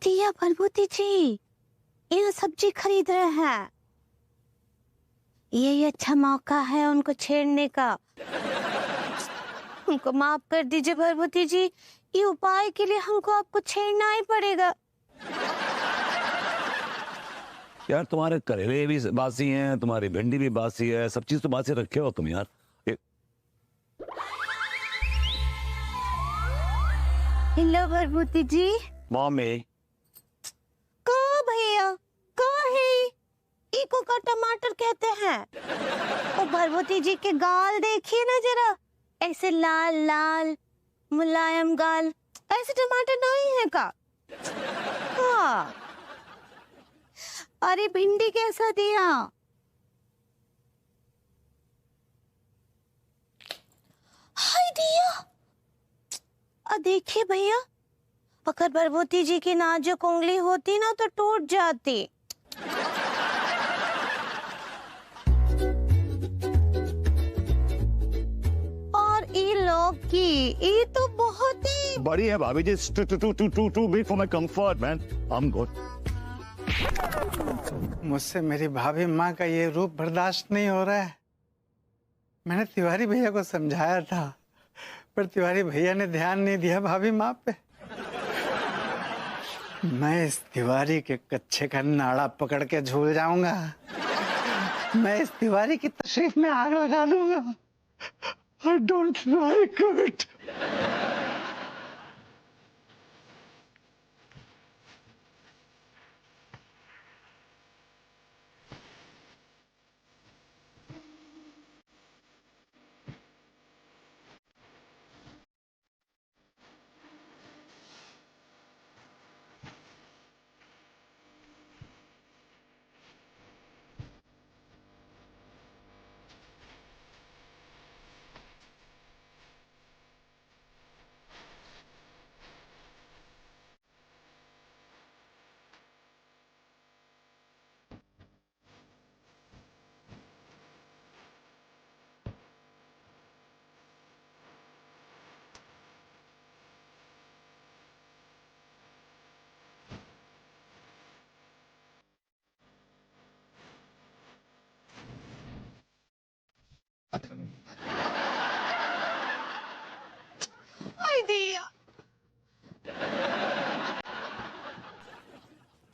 दिया भलभूति जी, ये सब्जी खरीद रहे हैं। ये अच्छा मौका है उनको छेड़ने का। उनको माफ कर दीजिए भलभूति जी, ये उपाय के लिए हमको आपको छेड़ना ही पड़ेगा। यार तुम्हारे करेले भी बासी हैं, तुम्हारी भिंडी भी बासी है, सब चीज तो बासी रखे हो तुम यार। हेलो भलभूति जी। मम्मी। कहाँ भैया, कहाँ है? इको का टमाटर कहते हैं। ओ भलभूति जी के गाल देखिए ना जरा, ऐसे लाल लाल मुलायम गाल। ऐसे टमाटर नहीं है का? हाँ। अरे भिंडी कैसा दिया? हाय दिया। देखिए भैया, अगर भलभूति जी की नाजुक उंगली होती ना तो टूट जाती। और ये लोग की ये तो बहुत ही बड़ी है भाभी जी, too big for my comfort, man. I'm good. मुझसे मेरी भाभी माँ का ये रूप बर्दाश्त नहीं हो रहा है। मैंने तिवारी भैया को समझाया था, पर तिवारी भैया ने ध्यान नहीं दिया भाभी माँ पे। मैं इस तिवारी के कच्चे का नाड़ा पकड़ के झूल जाऊंगा। मैं इस तिवारी की तशरीफ में आग लगा दूंगा। I don't like it.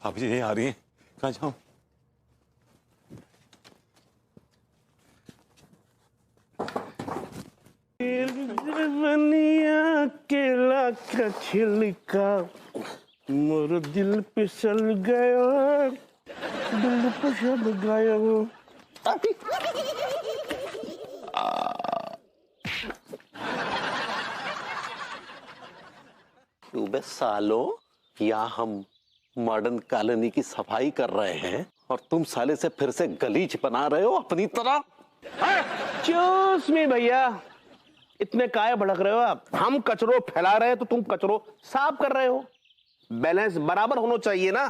भाभी जी आ रही हैं, कहाँ जाऊं? केला का छिलका मोर दिल फिसल गया, दिल फिसल गया। क्यों बे सालो, यहाँ हम मॉडर्न कॉलोनी की सफाई कर रहे हैं और तुम साले से फिर से गलीच बना रहे हो अपनी तरह। चूस मी भैया, इतने काय भड़क रहे हो आप? हम कचरो फैला रहे हैं तो तुम कचरो साफ कर रहे हो। बैलेंस बराबर होना चाहिए ना।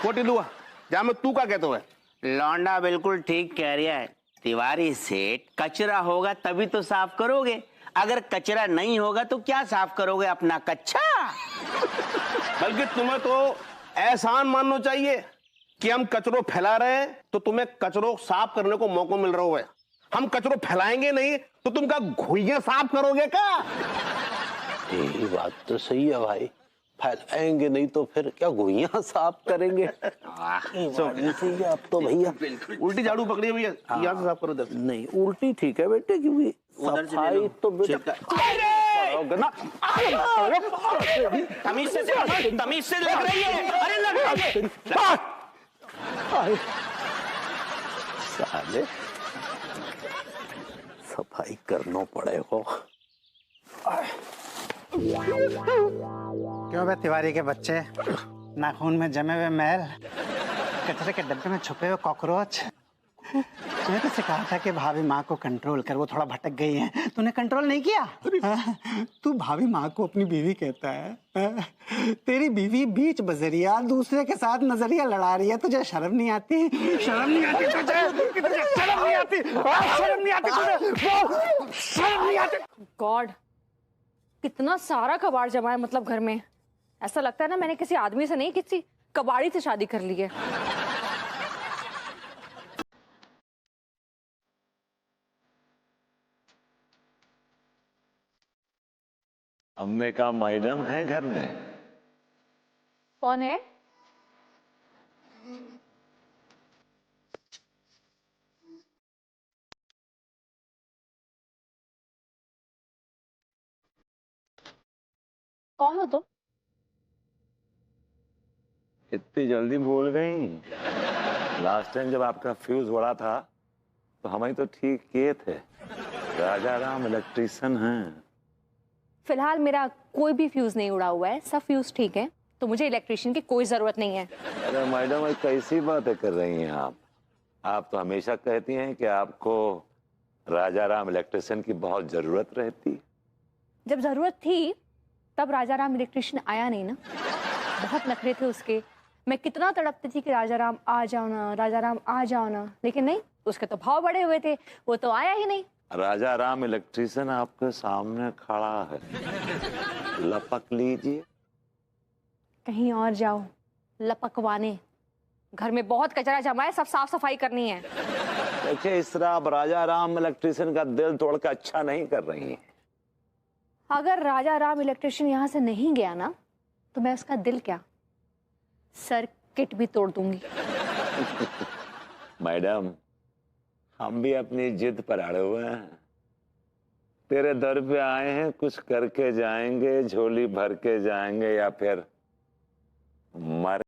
कोटी लुआ जा में तू का कहते हो? लौंडा बिल्कुल ठीक कह रहा है तिवारी सेठ, कचरा होगा तभी तो साफ करोगे, अगर कचरा नहीं होगा तो क्या साफ करोगे अपना कच्चा? बल्कि तुम्हें तो एहसान मानना चाहिए कि हम कचरो फैला रहे हैं तो तुम्हें कचरो साफ करने को मौका मिल रहा है। हम कचरो फैलाएंगे नहीं तो तुम क्या घुइयां साफ करोगे क्या? यही बात तो सही है भाई, फैलाएंगे नहीं तो फिर क्या घुइयां साफ करेंगे। अब तो भैया उल्टी झाड़ू पकड़िए भैया, यहाँ से साफ करो। दर नहीं उल्टी ठीक है बेटे, क्योंकि सफाई तो बेटा तमीज से लग रही है। अरे लग रही है। साले सफाई करना पड़ेगा। क्यों बे तिवारी के बच्चे, नाखून में जमे हुए मैल, कचरे के डब्बे में छुपे हुए कॉकरोच। मैंने तो कहा था कि भाभी माँ को कंट्रोल कर, वो थोड़ा भटक गई है, तूने कंट्रोल नहीं किया। तू भाभी माँ को अपनी बीवी कहता है, तेरी बीवी बीच बजरिया दूसरे के साथ नजरिया लड़ा रही है, तुझे शर्म नहीं आती? शर्म नहीं आती तुझे? शर्म नहीं आती? शर्म नहीं आती तुझे? शर्म नहीं आती? गॉड, कितना सारा कबाड़ जमा है मतलब घर में। ऐसा लगता है ना मैंने किसी आदमी से नहीं, किसी कबाड़ी से शादी कर ली है। अम्मे का मैडम है घर में? कौन है? कौन हो तुम? इतनी जल्दी भूल गई? लास्ट टाइम जब आपका फ्यूज उड़ा था तो हमें तो ठीक किए थे। राजा राम इलेक्ट्रिशियन हैं। फिलहाल मेरा कोई भी फ्यूज नहीं उड़ा हुआ है, सब फ्यूज ठीक है, तो मुझे इलेक्ट्रिशियन की कोई जरूरत नहीं है। अरे मैडम कैसी बातें कर रही हैं आप तो हमेशा कहती हैं कि आपको राजा राम इलेक्ट्रिशियन की बहुत जरूरत रहती। जब जरूरत थी तब राजा राम इलेक्ट्रिशियन आया नहीं ना, बहुत नखरे थे उसके। मैं कितना तड़पती थी कि राजा राम आ जाओ ना, राजा राम आ जाओ ना, लेकिन नहीं, उसके तो भाव बढ़े हुए थे, वो तो आया ही नहीं। राजा राम इलेक्ट्रिशियन आपके सामने खड़ा है, लपक लीजिए। कहीं और जाओ लपकवाने, घर में बहुत कचरा जमा है, सब साफ सफाई करनी है। देखिए इस तरह आप राजा राम इलेक्ट्रिशियन का दिल तोड़ के अच्छा नहीं कर रही हैं। अगर राजा राम इलेक्ट्रिशियन यहाँ से नहीं गया ना तो मैं उसका दिल क्या, सर्किट भी तोड़ दूंगी। मैडम हम भी अपनी जिद पर अड़े हुए हैं, तेरे दर पे आए हैं, कुछ करके जाएंगे, झोली भर के जाएंगे या फिर मर।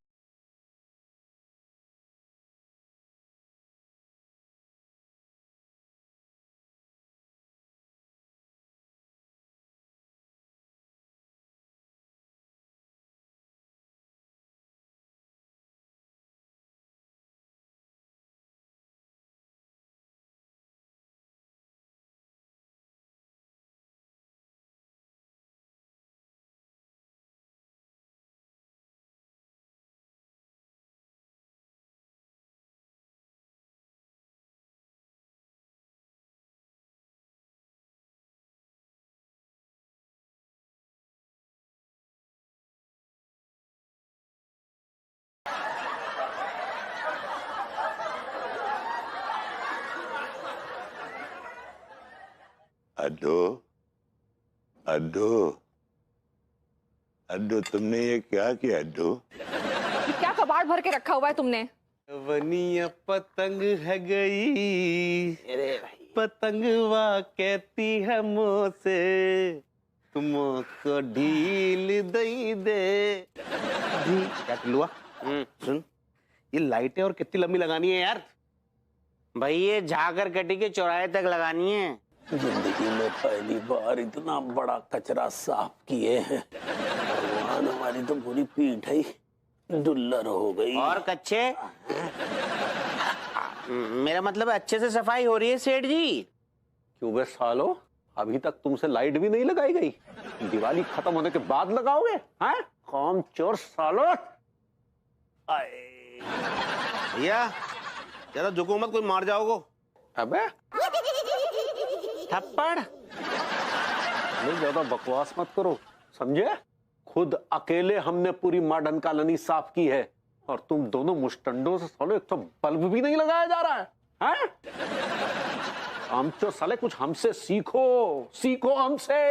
अड्डो अड्डो अड्डो, तुमने ये क्या किया अड्डो? ये क्या कबाड़ भर के रखा हुआ है तुमने? वनिया पतंग है गई, पतंगवा कहती है मुझसे, तुमको ढील दई दे। क्या टिल्लुआ? सुन, ये लाइटें और कितनी लंबी लगानी है यार? भाई ये झाकर कटी के चौराहे तक लगानी है। जिंदगी में पहली बार इतना बड़ा कचरा साफ किए हैं। भगवान, हमारी तो पूरी पीठ ही डुल्लर हो गई। और कच्चे मेरा मतलब अच्छे से सफाई हो रही है सेठ जी? क्यों बे सालो, अभी तक तुमसे लाइट भी नहीं लगाई गई? दिवाली खत्म होने के बाद लगाओगे? हैं काम चोर सालो। भैया ज्यादा झुको मत, कोई मार जाओगे। अबे थप्पड़। नहीं, ज्यादा बकवास मत करो, समझे? खुद अकेले हमने पूरी मॉडर्न कॉलोनी साफ की है और तुम दोनों मुस्टंडों से सालो एक तो बल्ब भी नहीं लगाया जा रहा है। हैं? हम तो साले कुछ हमसे सीखो, सीखो हमसे।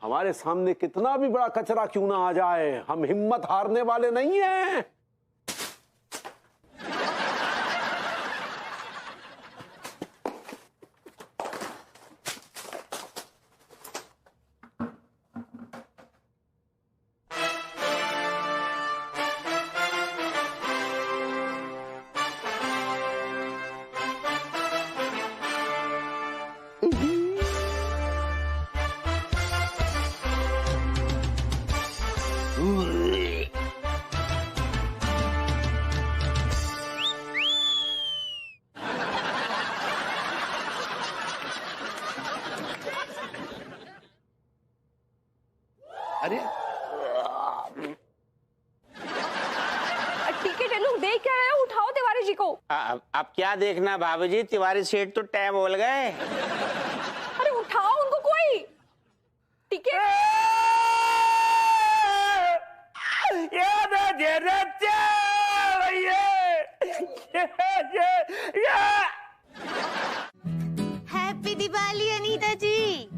हमारे सामने कितना भी बड़ा कचरा क्यों ना आ जाए, हम हिम्मत हारने वाले नहीं हैं। अरे टिकट है, लोग देख क्या रहे हो? उठाओ तिवारी जी को। अब क्या देखना भाभी जी, तिवारी सेठ तो टैब बोल गए। अरे उठाओ उनको कोई। टिकट हैप्पी दिवाली अनीता जी।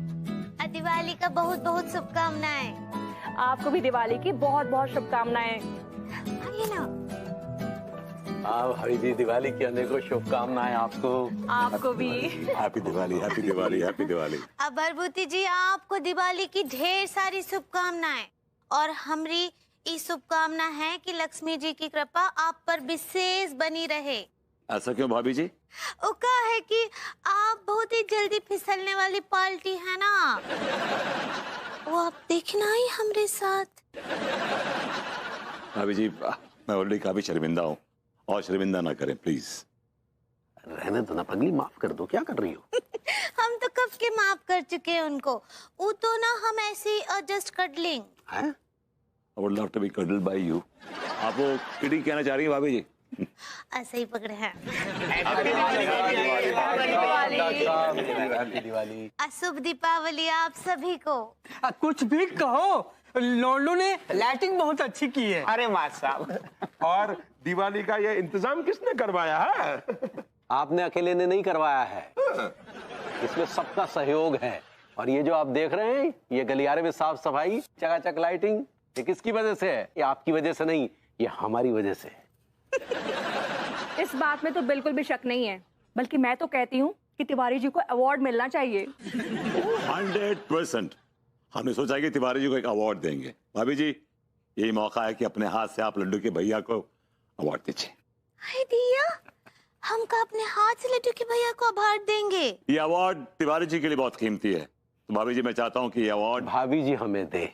दिवाली का बहुत बहुत शुभकामनाएं। आपको भी दिवाली की बहुत बहुत शुभकामनाएं। आइए ना। भाई जी, दिवाली की अनेकों शुभकामनाएं आपको। आपको भी। Happy Diwali, happy Diwali, happy Diwali. अब बरबूती जी, आपको दिवाली की ढेर सारी शुभकामनाएं और हमारी ये शुभकामना है कि लक्ष्मी जी की कृपा आप पर विशेष बनी रहे। ऐसा क्यों भाभी जी? वो क्या है कि आप बहुत ही जल्दी फिसलने वाली पार्टी है ना, वो आप देखना ही हमारे साथ। भाभी जी, मैं ऑलरेडी काफी शर्मिंदा हूँ और शर्मिंदा ना करें प्लीज। रहने दो ना पगली, माफ कर दो। क्या कर रही हो? हम तो कब के माफ कर चुके हैं उनको। वो तो ना हम ऐसे just cuddling. I would love to be cuddled by you. आप वो किडी कहना चाह रही हैं भाभी जी? ऐसे ही पकड़े हैं। शुभ दीपावली आप सभी को। कुछ भी कहो, लोलू ने लाइटिंग बहुत अच्छी की है। अरे माँ साहब। और दिवाली का ये इंतजाम किसने करवाया है? आपने अकेले ने नहीं करवाया है, इसमें सबका सहयोग है। और ये जो आप देख रहे हैं, ये गलियारे में साफ सफाई, चकाचक लाइटिंग, ये किसकी वजह से है? ये आपकी वजह से नहीं, ये हमारी वजह से है। इस बात में तो बिल्कुल भी शक नहीं है, बल्कि मैं तो कहती हूँ कि तिवारी जी को अवार्ड मिलना चाहिए। 100%। हमने सोचा कि तिवारी जी को एक अवार्ड देंगे। भाभी जी, यही मौका है कि अपने हाथ से आप लड्डू के भैया को अवार्ड दीजिए। हाय दिया, हम का अपने हाथ से लड्डू के भैया को अवार्ड देंगे? ये अवार्ड तिवारी जी के लिए बहुत कीमती है, तो भाभी जी मैं चाहता हूँ कि ये अवार्ड भाभी जी हमें दे।